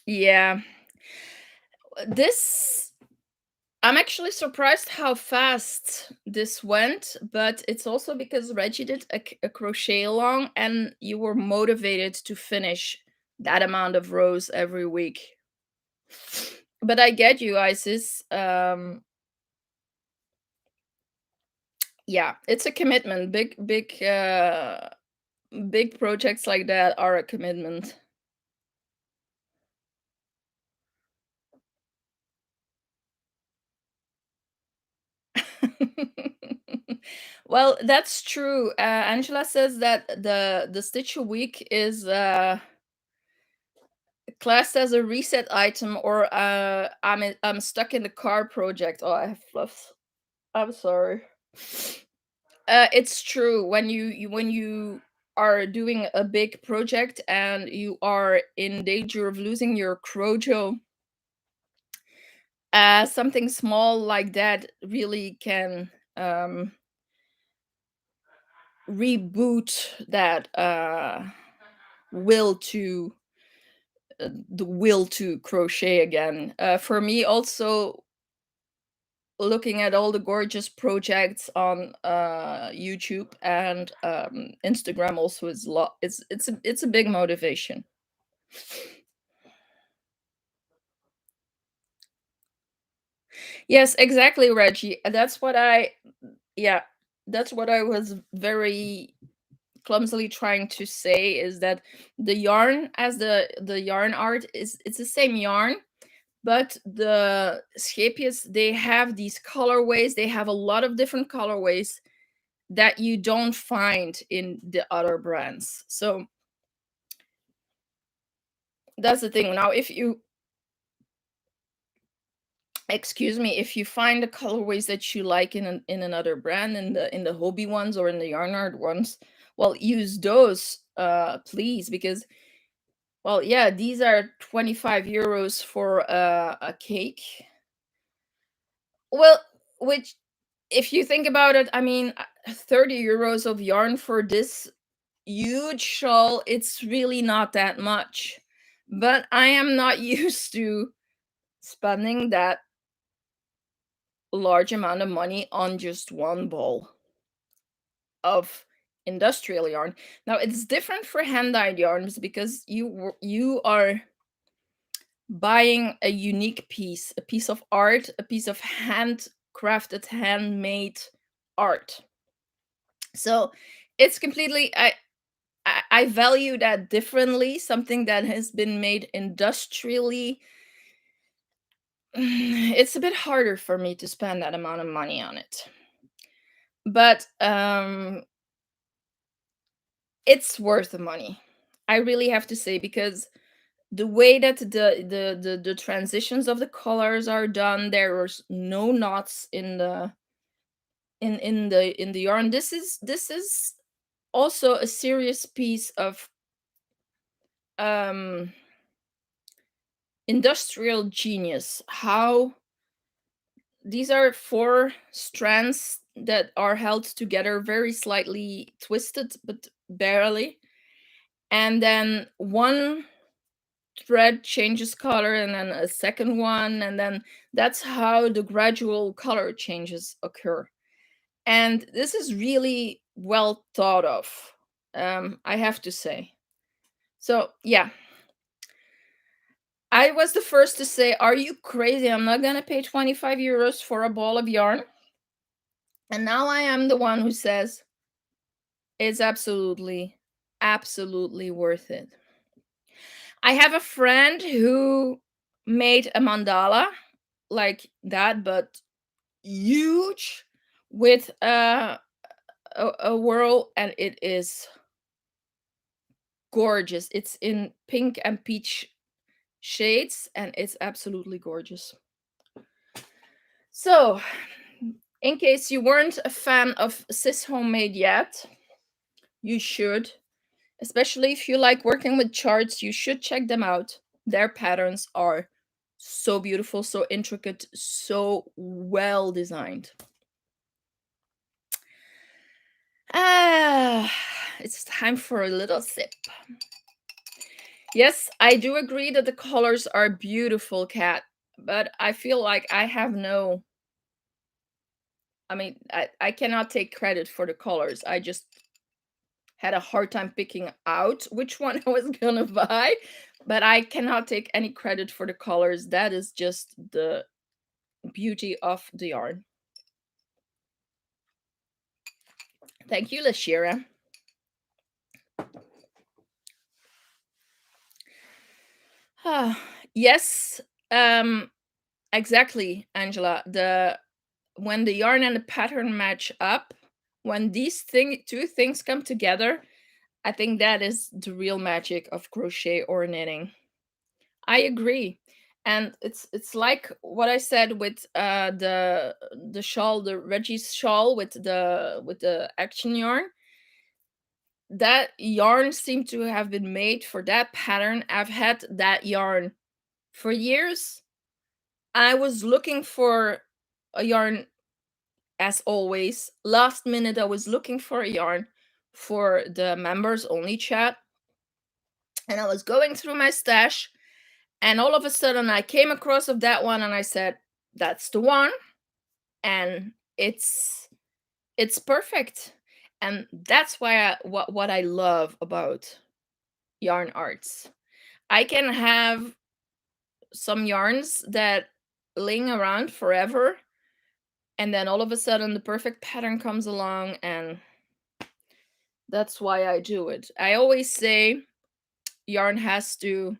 Yeah, this, I'm actually surprised how fast this went, but it's also because Reggie did a crochet along, and you were motivated to finish that amount of rows every week. But I get you, Isis. Yeah, it's a commitment. Big projects like that are a commitment. Well, that's true. Angela says that the stitch a week is classed as a reset item, or I'm stuck in the car project. Oh, I have fluffs. I'm sorry. It's true, when when you are doing a big project and you are in danger of losing your crojo, something small like that really can reboot that will to the will to crochet again. For me, also, looking at all the gorgeous projects on YouTube and Instagram also is it's a big motivation. Yes, exactly, Reggie. That's what I, yeah, that's what I was very clumsily trying to say, is that the yarn, as the yarn art is, it's the same yarn, but the Scapious, they have these colorways. They have a lot of different colorways that you don't find in the other brands. So that's the thing. Now, if you, excuse me, if you find the colorways that you like in another brand, in the hobby ones or in the yarn art ones, well, use those, please, because, well, yeah, these are 25 euros for a cake. Well, which, if you think about it, I mean, 30 euros of yarn for this huge shawl, it's really not that much. But I am not used to spending that large amount of money on just one ball of industrial yarn. Now, it's different for hand-dyed yarns because you are buying a unique piece, a piece of art, a piece of handcrafted, handmade art. So it's completely, I value that differently. Something that has been made industrially, it's a bit harder for me to spend that amount of money on it. But it's worth the money. I really have to say, because the way that the transitions of the colors are done, there was no knots in the in the yarn. This is also a serious piece of um industrial genius. How these are four strands that are held together, very slightly twisted but barely, and then one thread changes color and then a second one, and then that's how the gradual color changes occur. And this is really well thought of, I have to say. So yeah, I was the first to say, are you crazy? I'm not gonna pay 25 euros for a ball of yarn. And now I am the one who says it's absolutely, absolutely worth it. I have a friend who made a mandala like that, but huge, with a whirl, and it is gorgeous. It's in pink and peach shades, and it's absolutely gorgeous. So, in case you weren't a fan of Sis Homemade yet, you should. Especially if you like working with charts, you should check them out. Their patterns are so beautiful, so intricate, so well designed. Ah, it's time for a little sip. Yes, I do agree that the colors are beautiful, Kat, but I feel like I have no. I mean, I cannot take credit for the colors. I just had a hard time picking out which one I was gonna buy, but I cannot take any credit for the colors. That is just the beauty of the yarn. Thank you, Lashira. Yes, exactly, Angela. The When the yarn and the pattern match up, when these two things come together, I think that is the real magic of crochet or knitting. I agree. And it's like what I said with the shawl, the Reggie's shawl with the action yarn. That yarn seemed to have been made for that pattern. I've had that yarn for years. I was looking for a yarn, as always. Last minute I was looking for a yarn for the members only chat, and I was going through my stash, and all of a sudden I came across of that one, and I said, that's the one. And it's perfect. And that's why what I love about yarn arts. I can have some yarns that ling around forever, and then all of a sudden the perfect pattern comes along, and that's why I do it. I always say yarn has to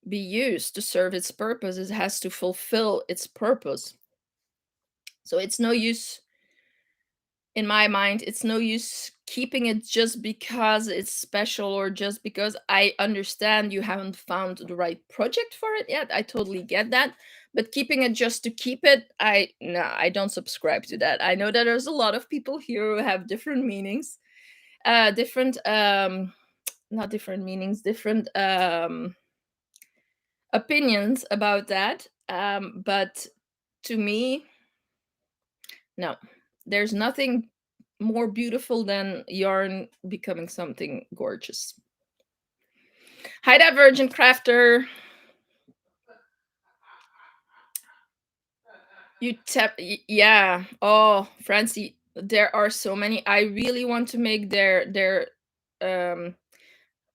be used to serve its purpose. It has to fulfill its purpose. So it's no use, in my mind, it's no use keeping it just because it's special, or just because I understand you haven't found the right project for it yet. I totally get that. But keeping it just to keep it, I don't subscribe to that. I know that there's a lot of people here who have different meanings, different not different meanings, different opinions about that. But to me, no, there's nothing more beautiful than yarn becoming something gorgeous. Hi, Divergent Crafter. Yeah. Oh, Francie, there are so many. I really want to make their um.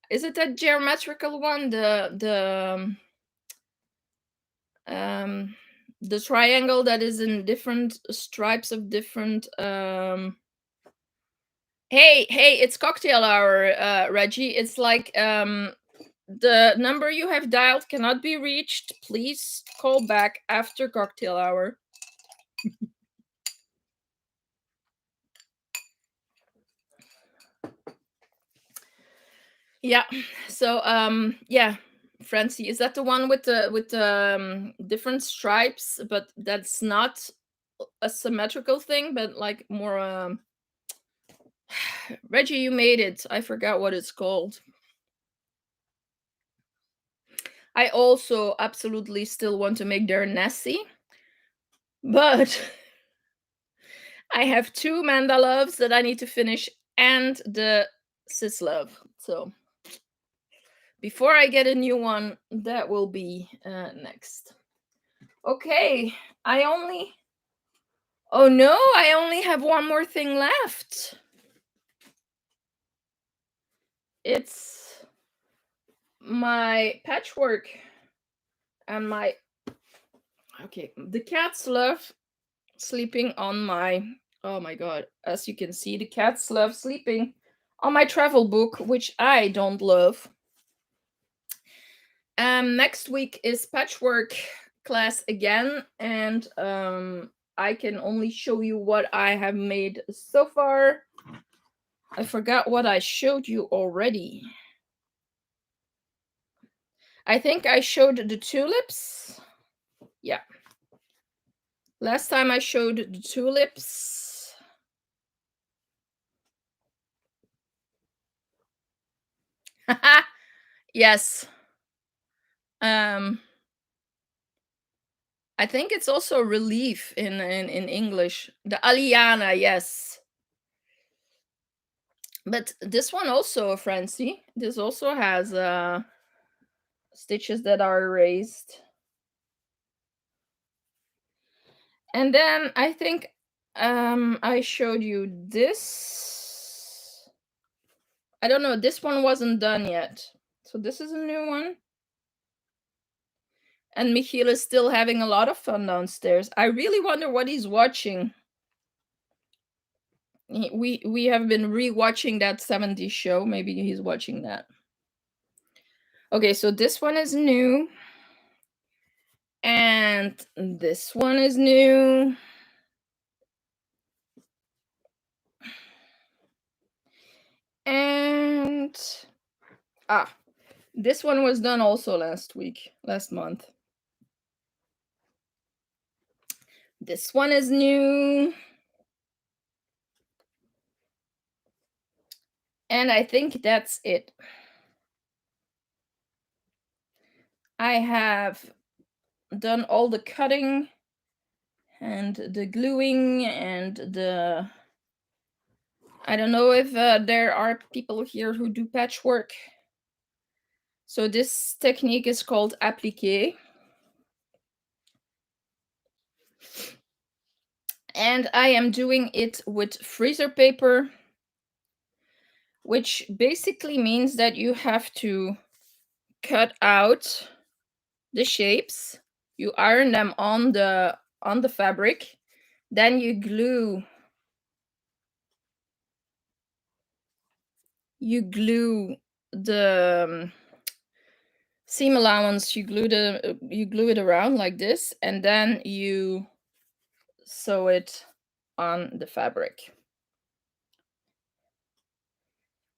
Is it that geometrical one? Um the triangle that is in different stripes of different Hey, it's cocktail hour, Reggie. It's like The number you have dialed cannot be reached. Please call back after cocktail hour. Yeah. So yeah, Francie, is that the one with the different stripes, but that's not a symmetrical thing, but like more Reggie, you made it. I forgot what it's called. I also absolutely still want to make their Nessie, but I have two mandalovs that I need to finish and the Sislove. So before I get a new one, that will be next. Okay, I only. Oh no, I only have one more thing left. It's my patchwork and my. Okay, the cats love sleeping on my. Oh my god, as you can see, the cats love sleeping on my travel book, which I don't love. Next week is patchwork class again, and I can only show you what I have made so far. I forgot what I showed you already. I think I showed the tulips. Yeah. Last time I showed the tulips. Yes. Um I think it's also relief in English. The Aliana, yes. But this one also, Francie, this also has stitches that are erased. And then I think I showed you this. I don't know, this one wasn't done yet. So this is a new one. And Michiel is still having a lot of fun downstairs. I really wonder what he's watching. We have been rewatching that 70s show. Maybe he's watching that. Okay, so this one is new. And this one is new. And this one was done also last month. This one is new. And I think that's it. I have done all the cutting and the gluing and the. I don't know if there are people here who do patchwork. So this technique is called appliqué. And I am doing it with freezer paper, which basically means that you have to cut out the shapes, you iron them on the fabric, then you glue the seam allowance, you glue it around like this, and then you sew it on the fabric.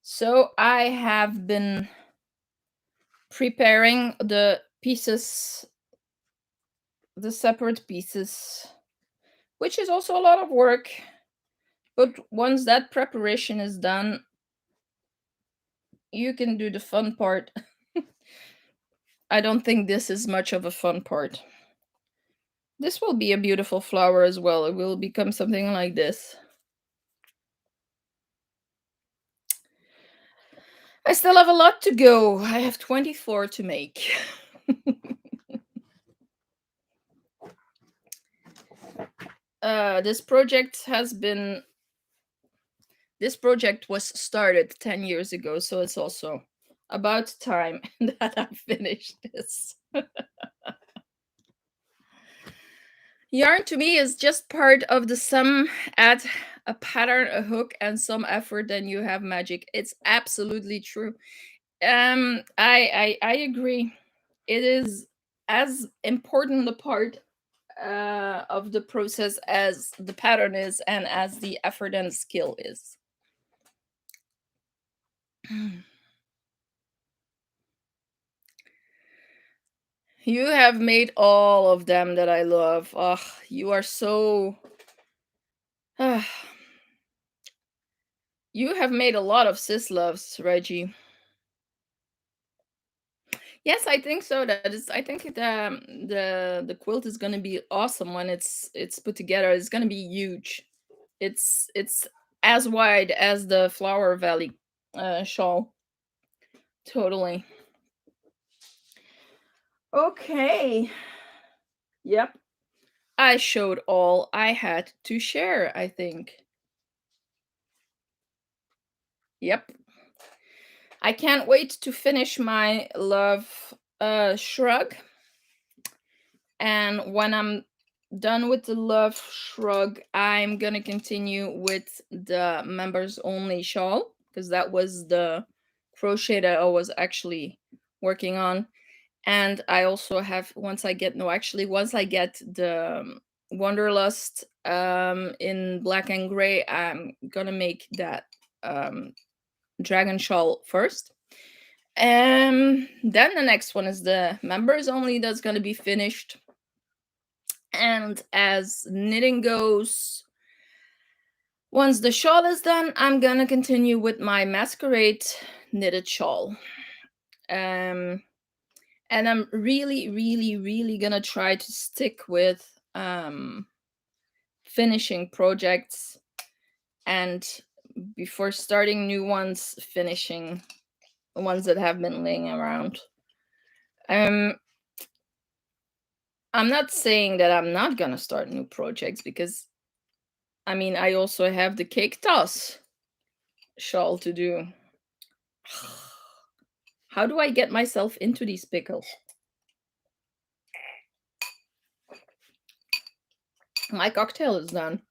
So I have been preparing the pieces, the separate pieces, which is also a lot of work. But once that preparation is done, you can do the fun part. I don't think this is much of a fun part. This will be a beautiful flower as well. It will become something like this. I still have a lot to go. I have 24 to make. This project was started 10 years ago, so it's also about time that I finish this. Yarn to me is just part of the sum. Add a pattern, a hook, and some effort, then you have magic. It's absolutely true. I agree. It is as important a part of the process as the pattern is, and as the effort and skill is. You have made all of them that I love. Oh, you are so. You have made a lot of sis loves, Reggie. Yes, I think so. That is, I think the quilt is gonna be awesome when it's put together. It's gonna be huge. It's as wide as the Flower Valley shawl. Totally. Okay. Yep. I showed all I had to share, I think. Yep. I can't wait to finish my love shrug. And when I'm done with the love shrug, I'm gonna continue with the members only shawl, because that was the crochet that I was actually working on. And I also have, once I get, no, actually, once I get the Wanderlust in black and gray, I'm gonna make that um dragon shawl first. Then the next one is the members only, that's gonna be finished. And as knitting goes, once the shawl is done, I'm gonna continue with my masquerade knitted shawl. Um, and I'm really, really, really gonna try to stick with finishing projects, and before starting new ones, finishing the ones that have been laying around. Um, I'm not saying that I'm not gonna start new projects, because I mean, I also have the cake toss shawl to do. How do I get myself into these pickles? My cocktail is done.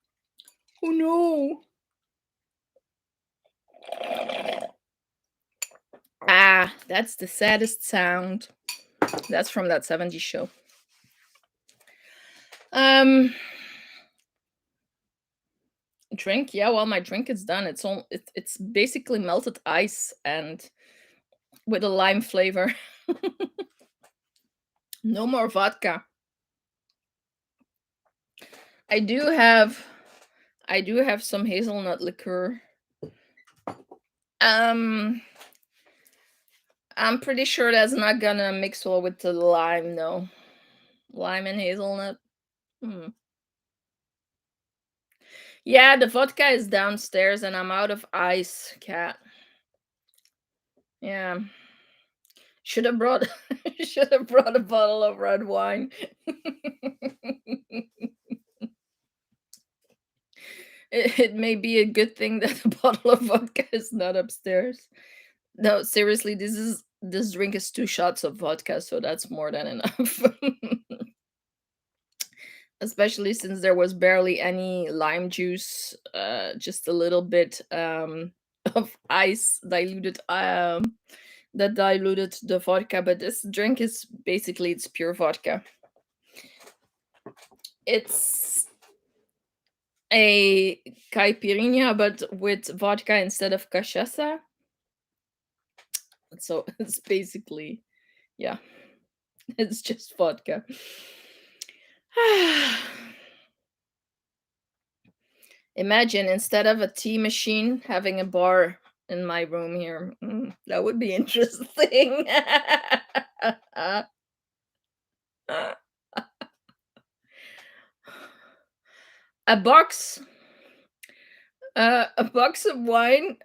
Oh no. Ah, that's the saddest sound. That's from that 70s show. Um Drink, yeah, well, my drink is done. It's basically melted ice and with a lime flavor. No more vodka. I do have I do have some hazelnut liqueur. Um I'm pretty sure that's not gonna mix well with the lime, though. Lime and hazelnut. Hmm. Yeah, the vodka is downstairs and I'm out of ice, cat. Yeah. Should have brought should have brought a bottle of red wine. It may be a good thing that the bottle of vodka is not upstairs. No, seriously, this drink is 2 shots of vodka, so that's more than enough. Especially since there was barely any lime juice, just a little bit of ice diluted, that diluted the vodka. But this drink is basically, it's pure vodka. It's a caipirinha, but with vodka instead of cachaça. So it's basically, yeah, it's just vodka. Imagine, instead of a tea machine, having a bar in my room here. That would be interesting. A box, a box of wine,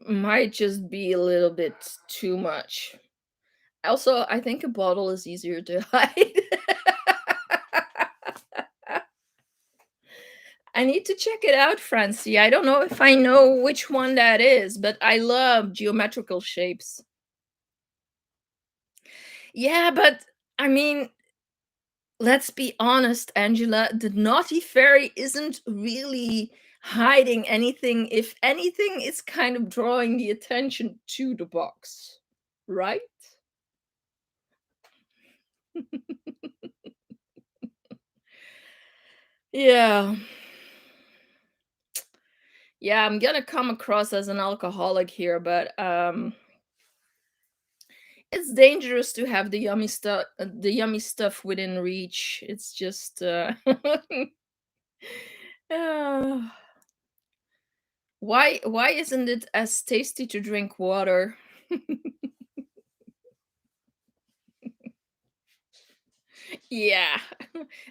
might just be a little bit too much. Also, I think a bottle is easier to hide. I need to check it out, Francie. I don't know if I know which one that is, but I love geometrical shapes. Yeah, but I mean, let's be honest, Angela, the naughty fairy isn't really hiding anything. If anything, it's kind of drawing the attention to the box, right? Yeah. Yeah, I'm gonna come across as an alcoholic here, but it's dangerous to have the yummy stuff within reach. It's just uh, why isn't it as tasty to drink water? Yeah.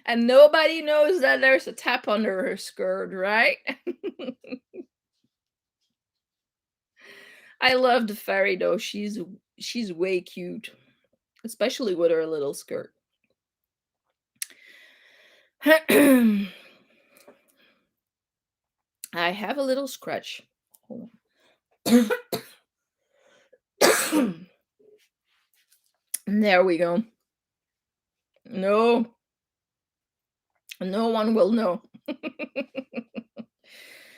And nobody knows that there's a tap under her skirt, right? I love the fairy though. She's way cute, especially with her little skirt. I have a little scratch. Hold on. There we go. No, no one will know.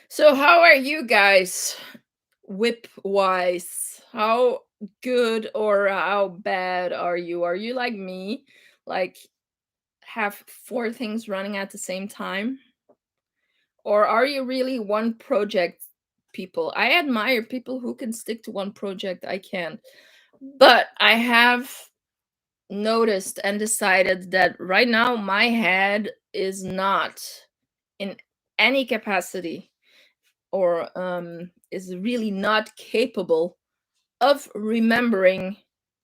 So, how are you guys, whip wise? How good or how bad are you? Are you like me? Like, have four things running at the same time? Or are you really one project people? I admire people who can stick to one project. I can't. But I have noticed and decided that right now my head is not in any capacity, or is really not capable of remembering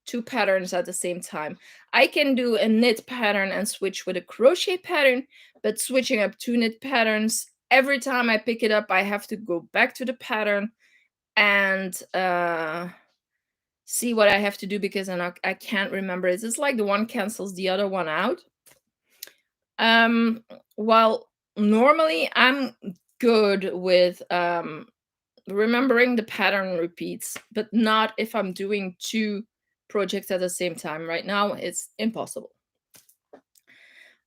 two patterns at the same time. I can do a knit pattern and switch with a crochet pattern, but switching up two knit patterns, every time I pick it up, I have to go back to the pattern and see what I have to do because I can't remember. It's like the one cancels the other one out. Um, well, normally I'm good with remembering the pattern repeats, but not if I'm doing two projects at the same time. Right now, it's impossible.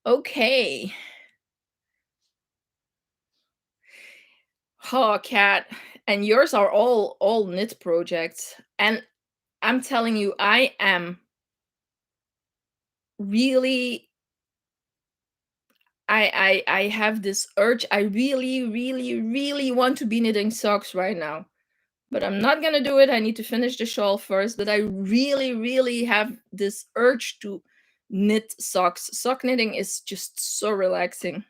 Okay. Oh, cat. And yours are all knit projects. And I'm telling you, I am really I have this urge. I really, really, really want to be knitting socks right now. But I'm not gonna do it. I need to finish the shawl first. But I really, really have this urge to knit socks. Sock knitting is just so relaxing.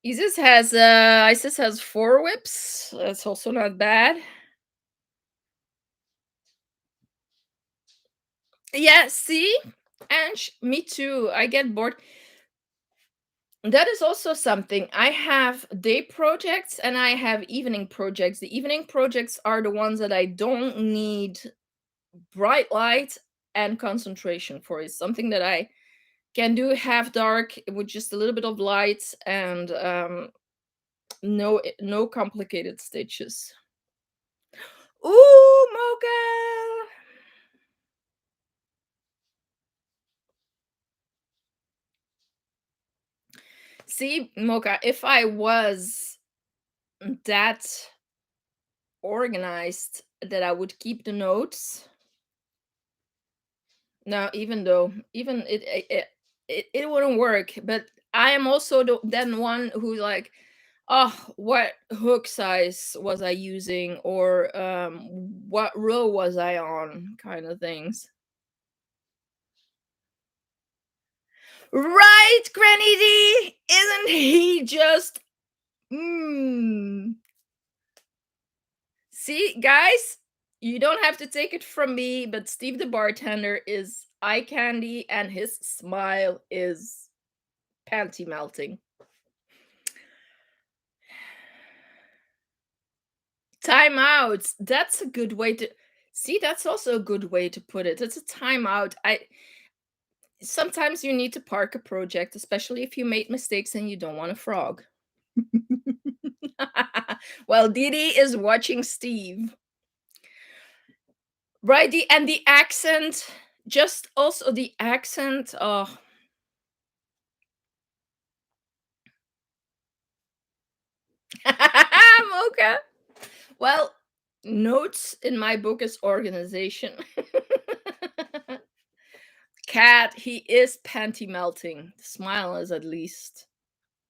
Isis has four whips. That's also not bad. Yeah, see? And me too. I get bored. That is also something. I have day projects and I have evening projects. The evening projects are the ones that I don't need bright light and concentration for. It's something that I can do half dark with just a little bit of light and no complicated stitches. Ooh, Mocha! See, Mocha, if I was that organized that I would keep the notes. No, even though even it wouldn't work. But I am also then one who like, oh, what hook size was I using, or what row was I on, kind of things. Right, Granny D, isn't he just? Mm. See, guys, you don't have to take it from me, but Steve the bartender is eye candy, and his smile is panty melting. Timeouts. That's a good way to see. That's also a good way to put it. It's a timeout. I sometimes you need to park a project, especially if you made mistakes and you don't want a frog. Well, Didi is watching Steve. Right, and the accent, just also the accent. Oh, Mocha. Well, notes in my book is organization. Cat, he is panty melting. Smile is at least.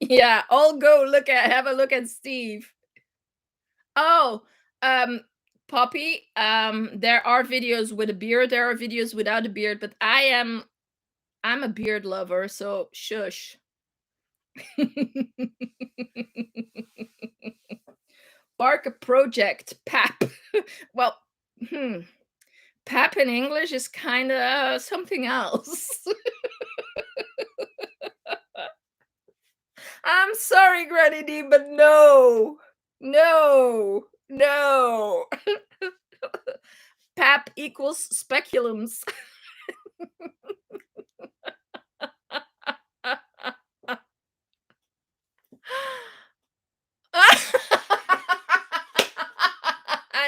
Yeah, I'll go have a look at Steve. Oh, um, Poppy, there are videos with a beard, there are videos without a beard, but I'm a beard lover, so shush. Bark a project, pap. Well, hmm, pap in English is kind of something else. I'm sorry, Granny D, but no, no, no. Pap equals speculums.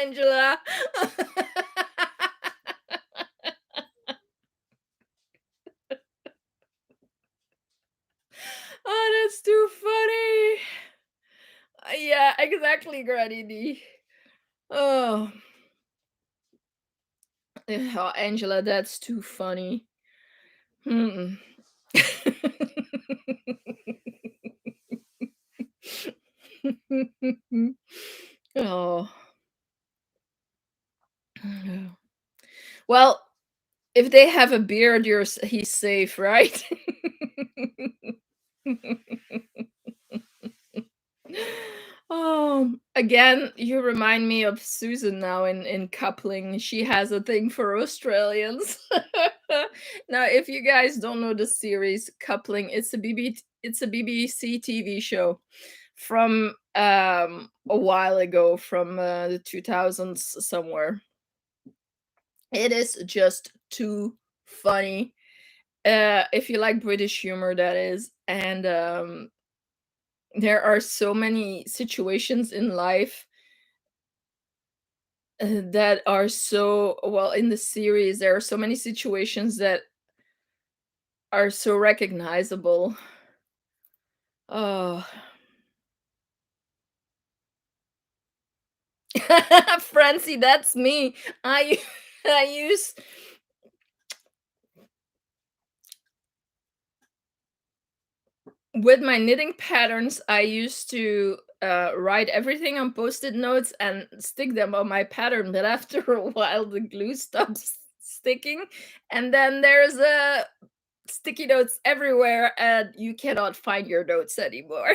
Angela. Oh, that's too funny. Yeah, exactly, Granny D. Oh, oh, Angela, that's too funny. Mm-mm. Oh. Well, if they have a beard, he's safe, right? Again, you remind me of Susan now in coupling. She has a thing for Australians. Now, if you guys don't know the series Coupling, it's a BBC TV show from a while ago, from the 2000s somewhere. It is just too funny. If you like British humor, that is. And there are so many situations in life that are so well in the series. There are so many situations that are so recognizable. Oh, Francie, that's me. I I use with my knitting patterns. I used to write everything on post-it notes and stick them on my pattern. But after a while, the glue stops sticking, and then there's a sticky notes everywhere, and you cannot find your notes anymore.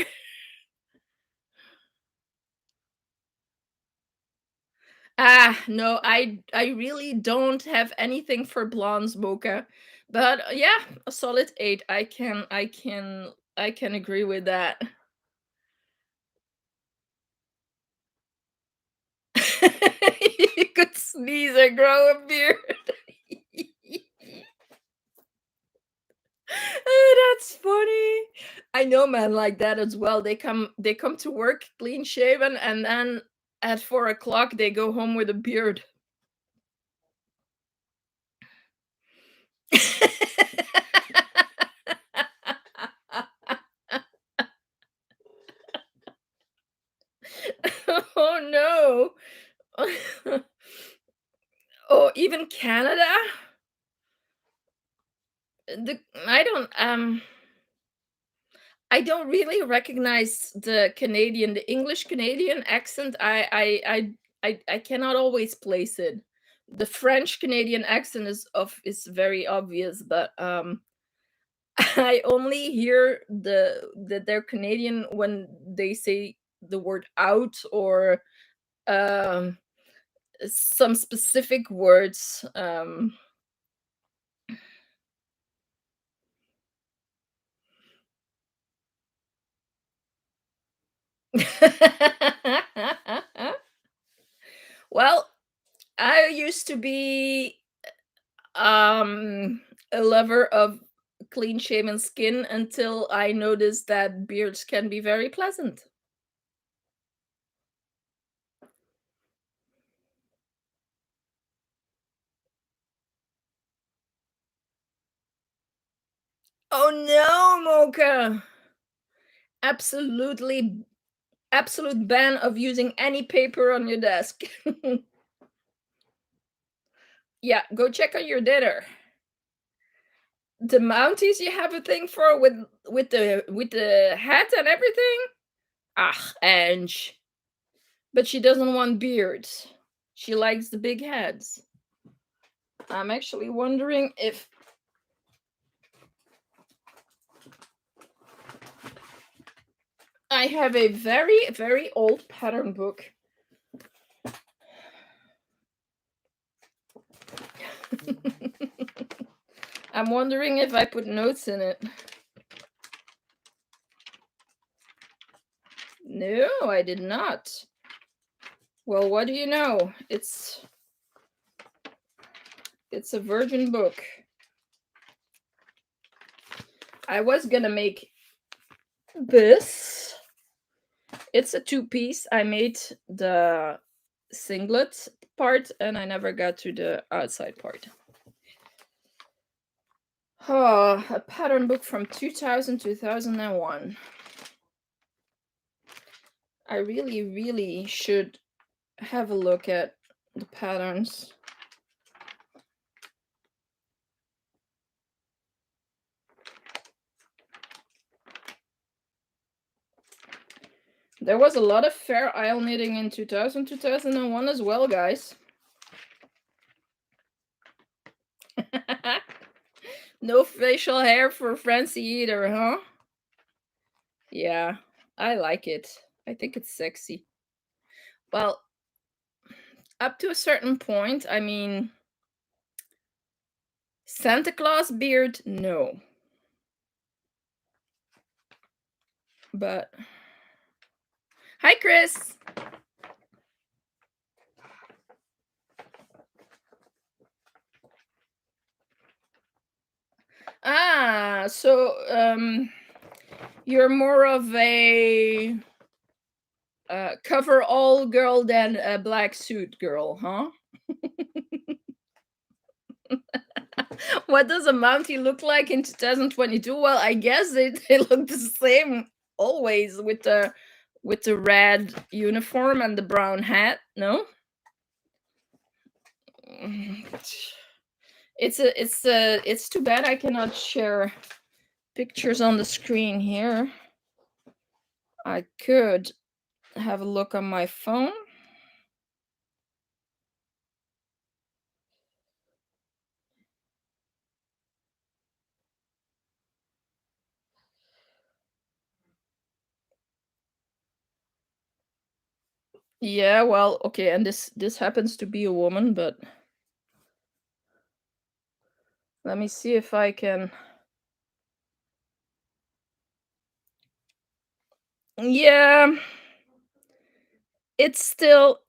No, I really don't have anything for blondes, Mocha. But yeah, a solid 8. I can agree with that. You could sneeze and grow a beard. Oh, that's funny. I know men like that as well. They come to work clean shaven, and then at 4 o'clock they go home with a beard. Oh no. Oh, even Canada? The I don't really recognize the English Canadian accent. I cannot always place it. The French Canadian accent is very obvious, but I only hear that they're Canadian when they say the word out, or um some specific words. Well, I used to be a lover of clean shaven skin until I noticed that beards can be very pleasant. Oh no, Mocha. Absolutely, absolute ban of using any paper on your desk. Yeah, go check on your dinner. The Mounties you have a thing for with the hat and everything? Ah, Ange. But she doesn't want beards. She likes the big heads. I'm actually wondering if I have a very, very old pattern book. I'm wondering if I put notes in it. No, I did not. Well, what do you know? It's a virgin book. I was gonna make this. It's a two-piece. I made the singlet part and I never got to the outside part. Oh, a pattern book from 2001. I really, really should have a look at the patterns. There was a lot of Fair Isle knitting in 2001 as well, guys. No facial hair for Francie either, huh? Yeah, I like it. I think it's sexy. Well, up to a certain point, I mean, Santa Claus beard, no. But hi, Chris. Ah, so you're more of a cover all girl than a black suit girl, huh? What does a Mountie look like in 2022? Well, I guess they look the same always with the red uniform and the brown hat. No, it's too bad I cannot share pictures on the screen here. I could have a look on my phone. Yeah, well, okay, and this happens to be a woman, but let me see if I can. Yeah, it's still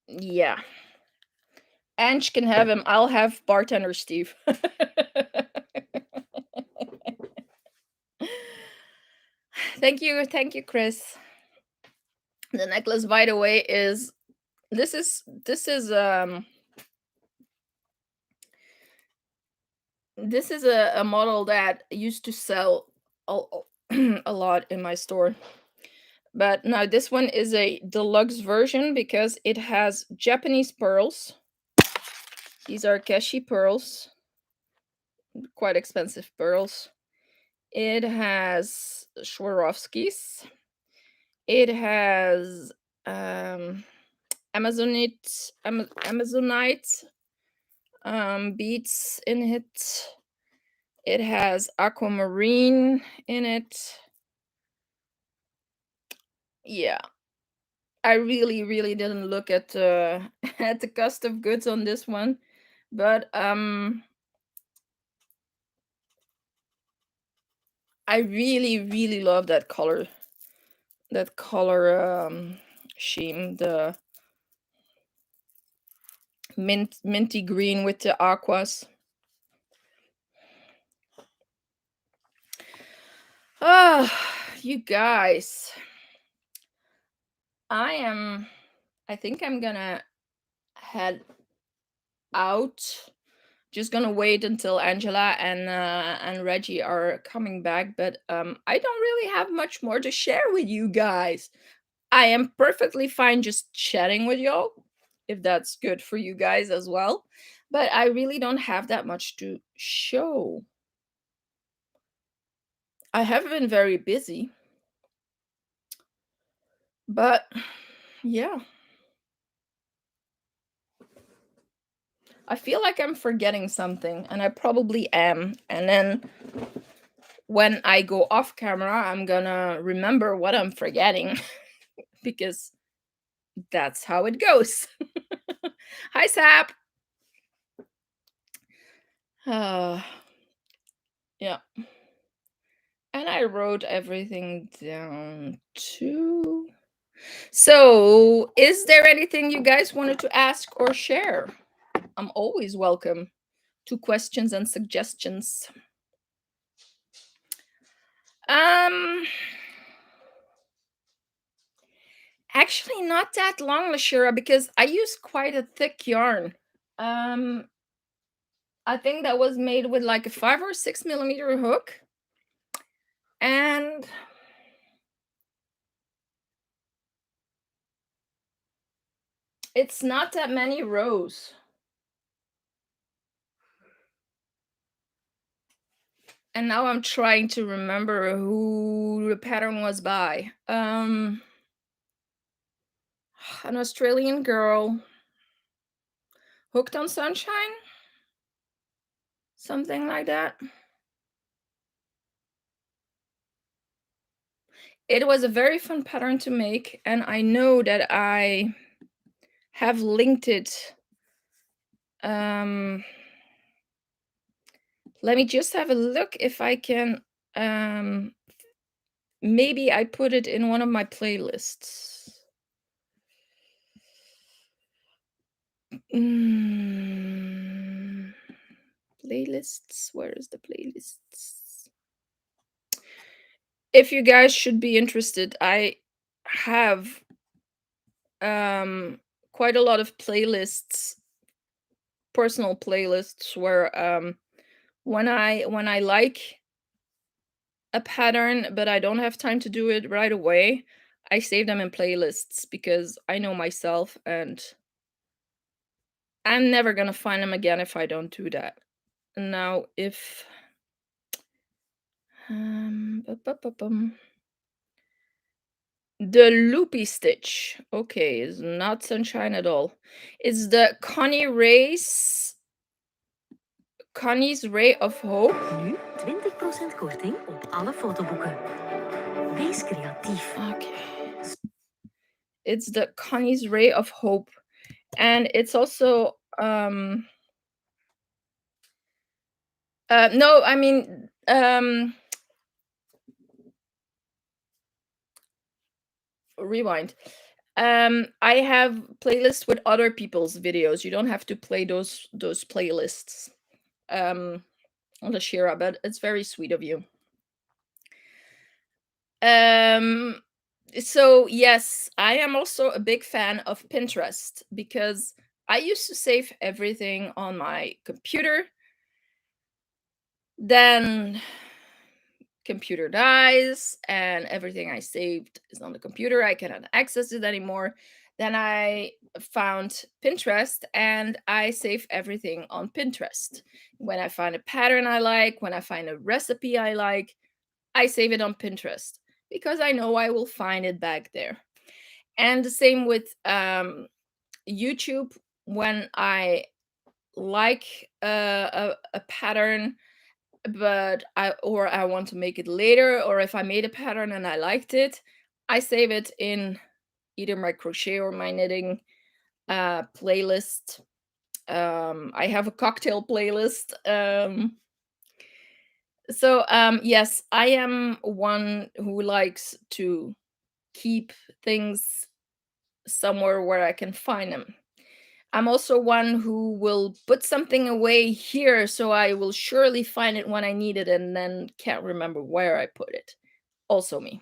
yeah. Ange can have him. I'll have bartender Steve. Thank you, Chris. The necklace, by the way, is this is a model that used to sell a, a lot in my store. But now this one is a deluxe version because it has Japanese pearls. These are Keshi pearls, quite expensive pearls. It has Swarovskis. It has Amazonite beads in it. It has aquamarine in it. Yeah, I really, really didn't look at the at the cost of goods on this one, but I really, really love that color. That color scheme, the minty green with the aquas. Ah, you guys. I think I'm gonna head out just gonna wait until Angela and Reggie are coming back. But I don't really have much more to share with you guys. I am perfectly fine just chatting with y'all, if that's good for you guys as well. But I really don't have that much to show. I have been very busy, but yeah, I feel like I'm forgetting something, and I probably am. And then when I go off camera, I'm gonna remember what I'm forgetting because that's how it goes. Hi, Sap. Uh, yeah. And I wrote everything down too. So, is there anything you guys wanted to ask or share? I'm always welcome to questions and suggestions. Um, Actually, not that long, Lashira, because I use quite a thick yarn. Um, I think that was made with like a 5 or 6 millimeter hook, and it's not that many rows. And now I'm trying to remember who the pattern was by. An Australian girl, Hooked on Sunshine, something like that. It was a very fun pattern to make, and I know that I have linked it. Let me just have a look if I can. Maybe I put it in one of my playlists. Playlists. Where is the playlists? If you guys should be interested, I have quite a lot of playlists, personal playlists, where when I like a pattern but I don't have time to do it right away, I save them in playlists because I know myself and I'm never gonna find them again if I don't do that. Now, if the loopy stitch, okay, is not sunshine at all. It's the Connie's Ray of Hope. Nu 20% korting op alle fotoboeken. Wees creatief. Okay. It's the Connie's Ray of Hope. And it's also no, I mean rewind. I have playlists with other people's videos. You don't have to play those playlists. Lashira, but it's very sweet of you. So yes, I am also a big fan of Pinterest because I used to save everything on my computer. Then computer dies and everything I saved is on the computer. I cannot access it anymore. Then I found Pinterest and I save everything on Pinterest. When I find a pattern I like, when I find a recipe I like, I save it on Pinterest because I know I will find it back there. And the same with YouTube. When I like a pattern, but I want to make it later, or if I made a pattern and I liked it, I save it in either my crochet or my knitting playlist. I have a cocktail playlist. So yes, I am one who likes to keep things somewhere where I can find them. I'm also one who will put something away here so I will surely find it when I need it and then can't remember where I put it. Also me.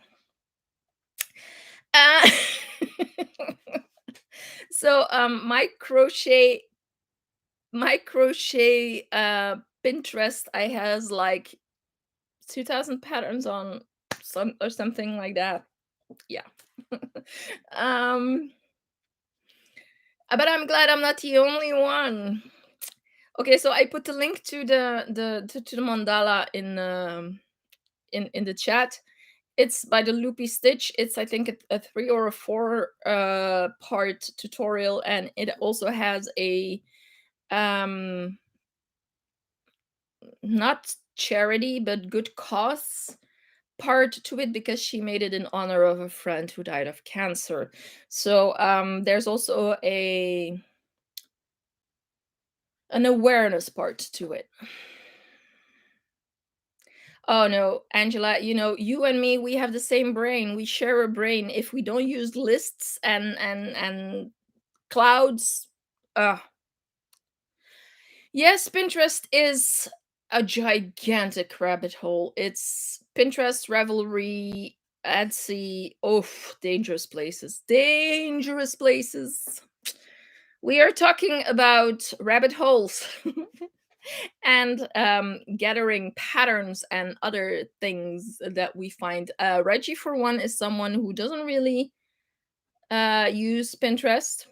Uh, so my crochet my crochet Pinterest, I has like 2,000 patterns on some or something like that. Yeah. um but I'm glad I'm not the only one. Okay, so I put the link to to the mandala in the chat. It's by the Loopy Stitch. It's, I think, a 3 or a 4 part tutorial, and it also has a um not charity but good cause part to it, because she made it in honor of a friend who died of cancer. So there's also a an awareness part to it. Oh no, Angela, you and me, we have the same brain. We share a brain. If we don't use lists and clouds, uh yes, Pinterest is a gigantic rabbit hole. It's Pinterest, Revelry, Etsy. Oh, dangerous places. Dangerous places. We are talking about rabbit holes and gathering patterns and other things that we find. Reggie, for one, is someone who doesn't really use Pinterest,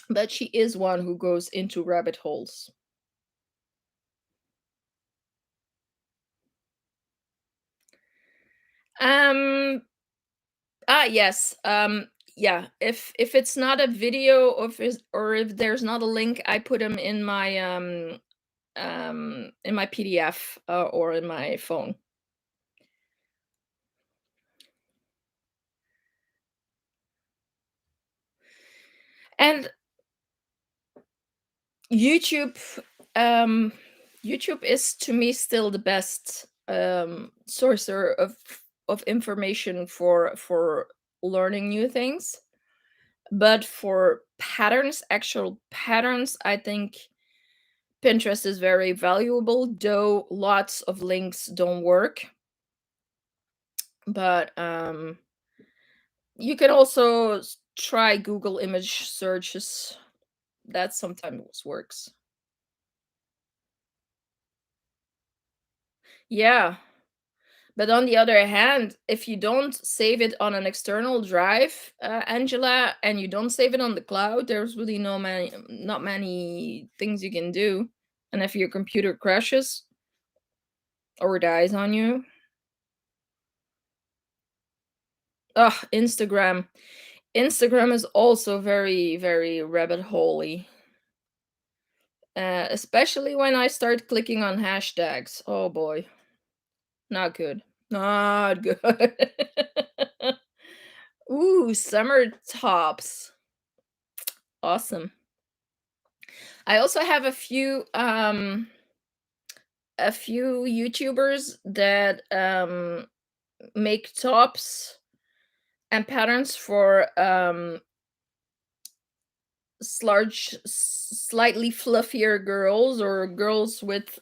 but she is one who goes into rabbit holes. Um, yes. Yeah. If it's not a video, or if there's not a link, I put them in my PDF, or in my phone. And YouTube, um, YouTube is to me still the best sourcer of information for learning new things. But for patterns, actual patterns, I think Pinterest is very valuable, though lots of links don't work. But you can also try Google image searches. That sometimes works. Yeah. But on the other hand, if you don't save it on an external drive, Angela, and you don't save it on the cloud, there's really not many things you can do. And if your computer crashes or dies on you, Instagram. Instagram is also very, very rabbit holey. Especially when I start clicking on hashtags. Oh boy, not good. Not good. Ooh, summer tops. Awesome. I also have a few YouTubers that make tops and patterns for slightly fluffier girls, or girls with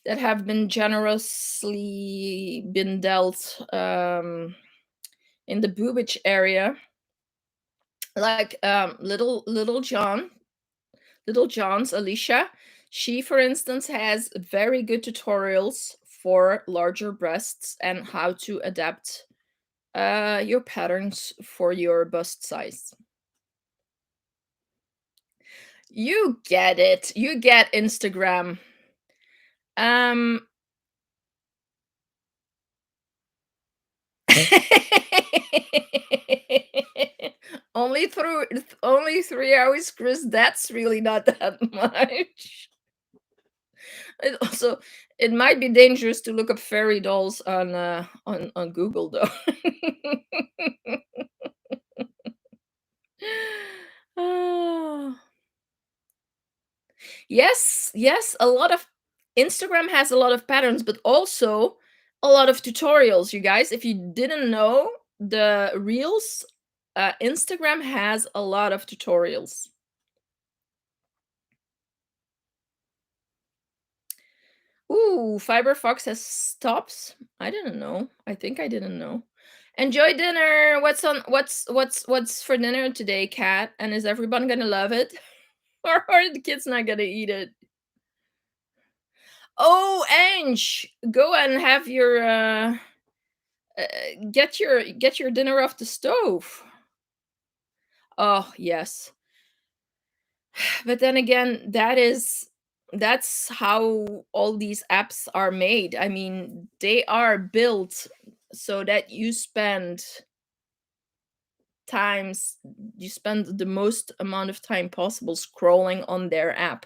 that have been generously been dealt in the boobage area, like Little John's Alicia. She, for instance, has very good tutorials for larger breasts and how to adapt your patterns for your bust size. You get it. You get Instagram. Um only 3 hours, Chris. That's really not that much. It also, it might be dangerous to look up fairy dolls on Google though. Ah. Yes, yes, a lot of Instagram has a lot of patterns, but also a lot of tutorials, you guys. If you didn't know, the Reels, Instagram has a lot of tutorials. Ooh, Fiber Fox has stops. I didn't know. I think I didn't know. Enjoy dinner. What's for dinner today, Kat? And is everyone gonna love it? or are the kids not gonna eat it? Oh, Ange, go and have your uh, get your dinner off the stove. Oh yes, but then again, that's how all these apps are made. I mean, they are built so that times you spend the most amount of time possible scrolling on their app.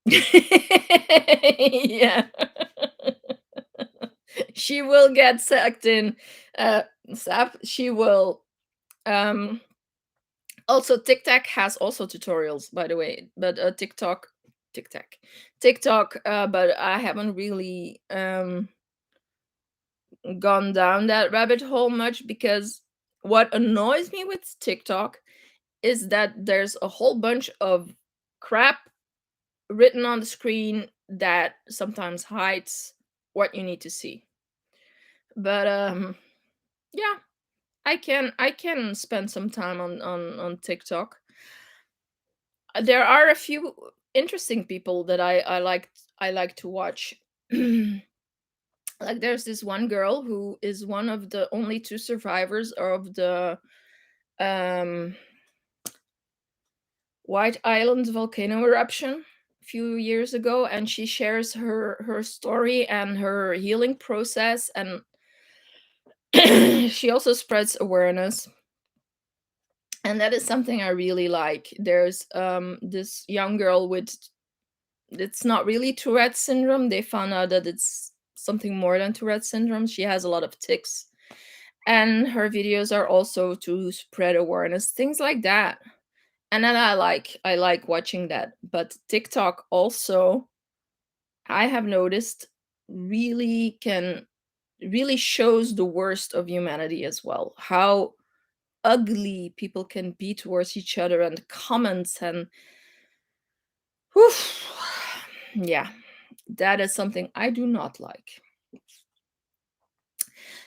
Yeah. She will get sucked in. Uh, Sap, she will. Um, Also, TikTok has also tutorials, by the way, but TikTok, TikTok. But I haven't really gone down that rabbit hole much because what annoys me with TikTok is that there's a whole bunch of crap written on the screen that sometimes hides what you need to see. But yeah, I can spend some time on TikTok. There are a few interesting people that I like to watch. Like there's this one girl who is one of the only two survivors of the um White Island volcano eruption a few years ago, and she shares her story and her healing process, and she also spreads awareness, and that is something I really like. There's this young girl with, it's not really Tourette syndrome. They found out that it's something more than Tourette syndrome. She has a lot of tics, and her videos are also to spread awareness, things like that. And then I like watching that. But TikTok also, I have noticed, really shows the worst of humanity as well. How ugly people can be towards each other, and comments, and whew, yeah, that is something I do not like.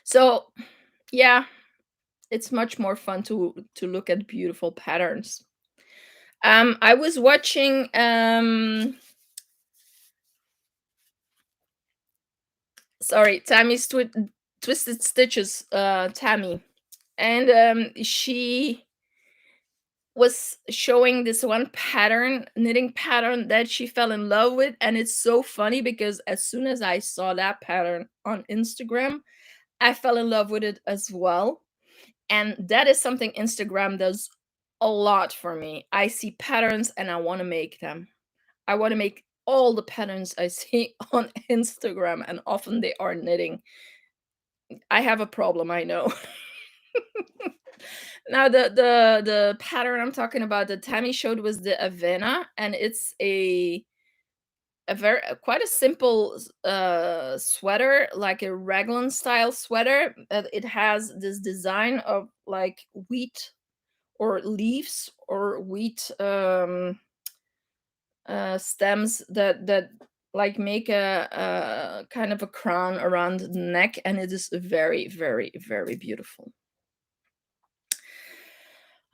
So yeah, it's much more fun to look at beautiful patterns. I was watching sorry, Twisted Stitches, Tammy, and she was showing this one pattern, knitting pattern that she fell in love with, and it's so funny because as soon as I saw that pattern on Instagram, I fell in love with it as well. And that is something Instagram does a lot for me. I see patterns and I want to make them. I want to make all the patterns I see on Instagram, and often they are knitting. I have a problem, I know. Now the pattern I'm talking about that Tammy showed was the Avena, and it's a very quite a simple sweater, like a raglan style sweater. It has this design of like wheat or leaves or wheat stems that like make a kind of a crown around the neck, and it is very very very beautiful.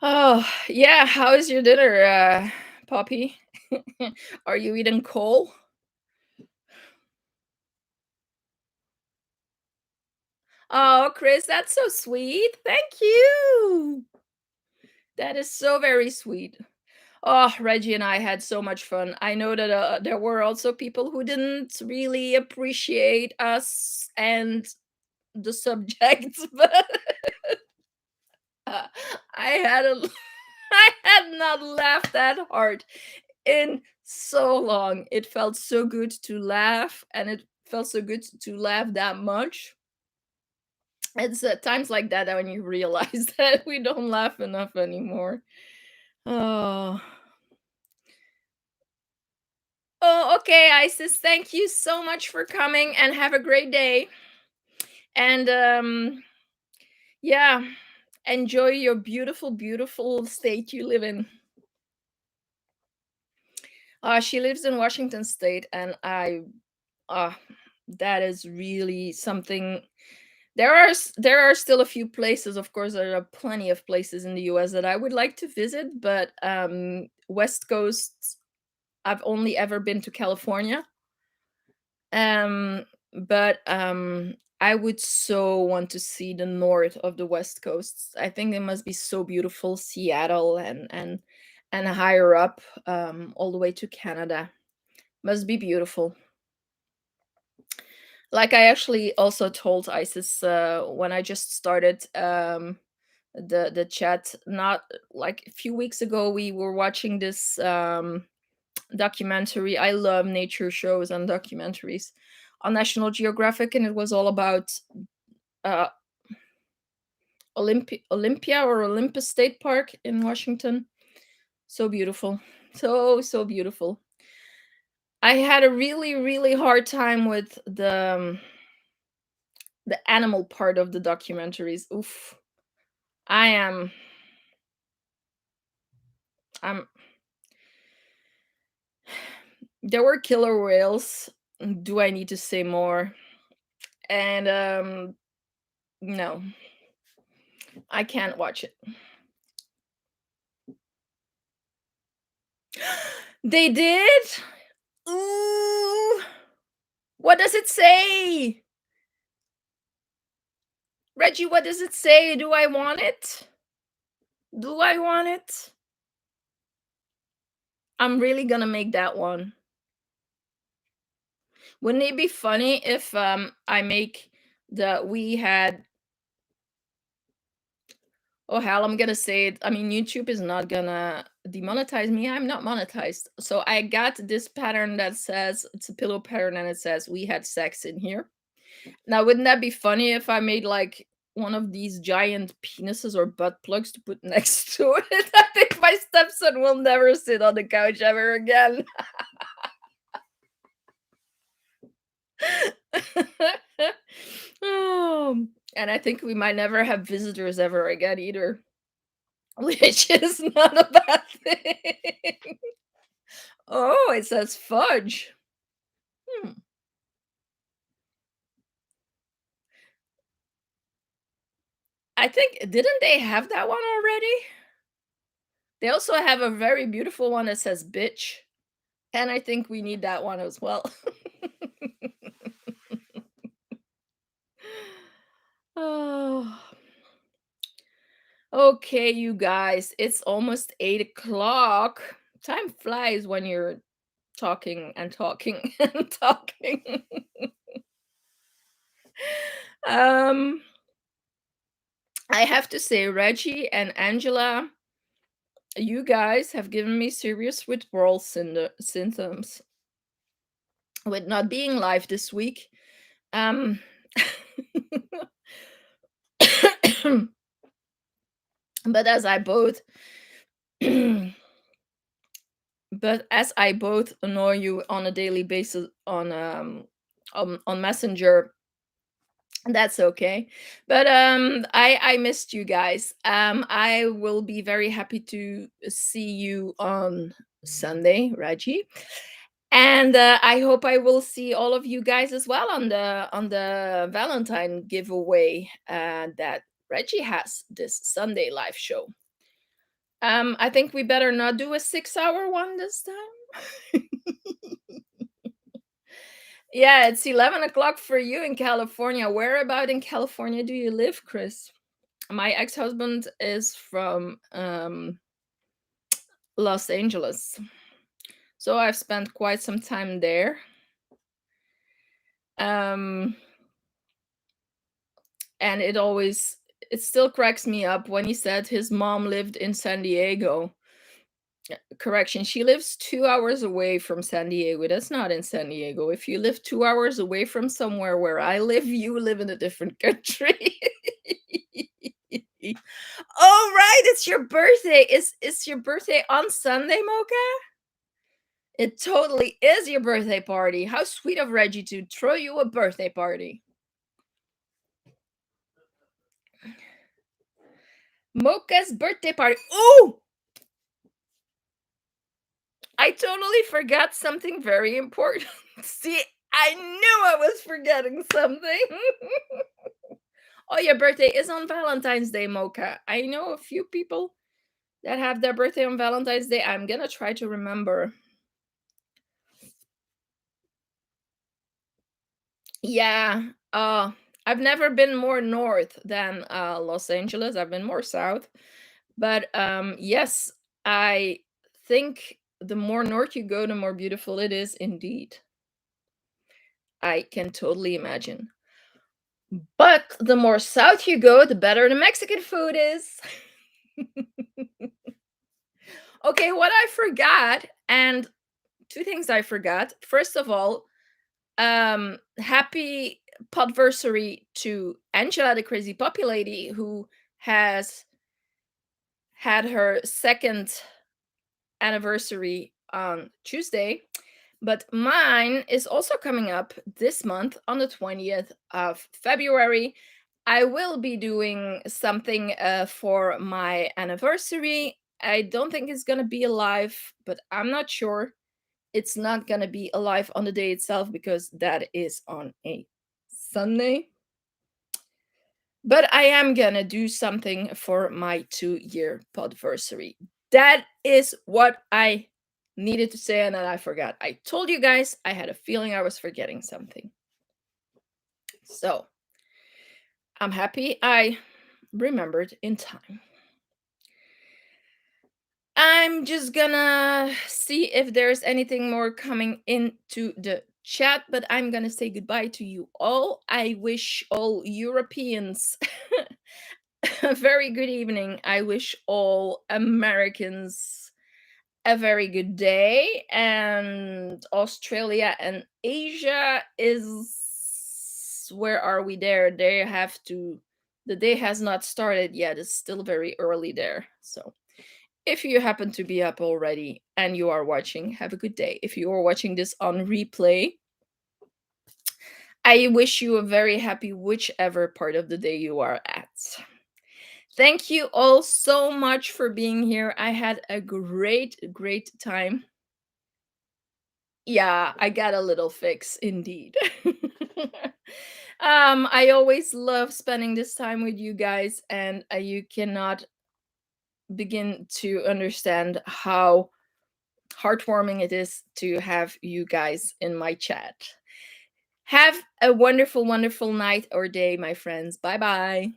Oh yeah, how is your dinner, Poppy? Are you eating coal? Oh, Chris, that's so sweet. Thank you. That is so very sweet. Oh, Reggie and I had so much fun. I know that there were also people who didn't really appreciate us and the subject, but uh, I had a I had not laughed that hard in so long. It felt so good to laugh, and it felt so good to laugh that much. It's at times like that when you realize that we don't laugh enough anymore. Oh. Oh, okay, Isis. Thank you so much for coming, and have a great day. And yeah, enjoy your beautiful, beautiful state you live in. She lives in Washington State, and uh, that is really something. There are still a few places, of course, there are plenty of places in the US that I would like to visit, but, West Coast, I've only ever been to California. Um, but, I would so want to see the north of the West Coast. I think it must be so beautiful, Seattle and higher up, all the way to Canada. Must be beautiful. Like I actually also told Isis when I just started the chat, not like a few weeks ago, we were watching this documentary. I love nature shows and documentaries on National Geographic, and it was all about uh, Olympia or Olympus State Park in Washington. So beautiful, so beautiful. I had a really really hard time with the animal part of the documentaries. Oof. I am I'm there were killer whales. Do I need to say more? And no, I can't watch it. They did? Ooh. What does it say? Reggie, what does it say? Do I want it? Do I want it? I'm really gonna make that one. Wouldn't it be funny if I make the we had oh hell, I'm gonna say it. I mean, YouTube is not gonna demonetize me. I'm not monetized. So I got this pattern that says it's a pillow pattern and it says we had sex in here. Now, wouldn't that be funny if I made like one of these giant penises or butt plugs to put next to it? I think my stepson will never sit on the couch ever again. Oh, and I think we might never have visitors ever again either, which is not a bad thing. Oh, it says fudge. Hmm. I think didn't they have that one already? They also have a very beautiful one that says bitch, and I think we need that one as well. Oh. Okay, you guys, it's almost 8 o'clock. Time flies when you're talking and talking and talking. um, I have to say, Reggie and Angela, you guys have given me serious withdrawal symptoms with not being live this week. Um, but as I both but as I both annoy you on a daily basis on Messenger, that's okay. But I missed you guys. I will be very happy to see you on Sunday, Reggie. And I hope I will see all of you guys as well on the Valentine giveaway that Reggie has this Sunday live show. I think we better not do a 6 hour one this time. Yeah, it's 11 o'clock for you in California. Where about in California do you live, Chris? My ex-husband is from Los Angeles. So I've spent quite some time there. Um and it still cracks me up when he said his mom lived in San Diego. Correction, she lives 2 hours away from San Diego. That's not in San Diego. If you live 2 hours away from somewhere where I live, you live in a different country. Oh right, it's your birthday. Is your birthday on Sunday, Mocha? It totally is your birthday party. How sweet of Reggie to throw you a birthday party. Mocha's birthday party. Ooh! I totally forgot something very important. See, I knew I was forgetting something. Oh, your birthday is on Valentine's Day, Mocha. I know a few people that have their birthday on Valentine's Day. I'm gonna try to remember. Yeah. I've never been more north than Los Angeles. I've been more south. But yes, I think the more north you go, the more beautiful it is indeed. I can totally imagine. But the more south you go, the better the Mexican food is. Okay, what I forgot, and two things I forgot. First of all, happy podversary to Angela, the crazy puppy lady, who has had her second anniversary on Tuesday. But mine is also coming up this month on the 20th of February. I will be doing something for my anniversary. I don't think it's going to be alive, but I'm not sure. It's not going to be alive on the day itself because that is on a Sunday. But I am going to do something for my 2-year podversary. That is what I needed to say, and then I forgot. I told you guys I had a feeling I was forgetting something. So I'm happy I remembered in time. I'm just gonna see if there's anything more coming into the chat, but I'm gonna say goodbye to you all. I wish all Europeans a very good evening. I wish all Americans a very good day. And Australia and Asia is, where are we there? They have to, the day has not started yet. It's still very early there. So if you happen to be up already and you are watching, have a good day. If you are watching this on replay, I wish you a very happy whichever part of the day you are at. Thank you all so much for being here. I had a great time. Yeah, I got a little fix indeed. I always love spending this time with you guys, and you cannot begin to understand how heartwarming it is to have you guys in my chat. Have a wonderful, wonderful night or day, my friends. Bye bye.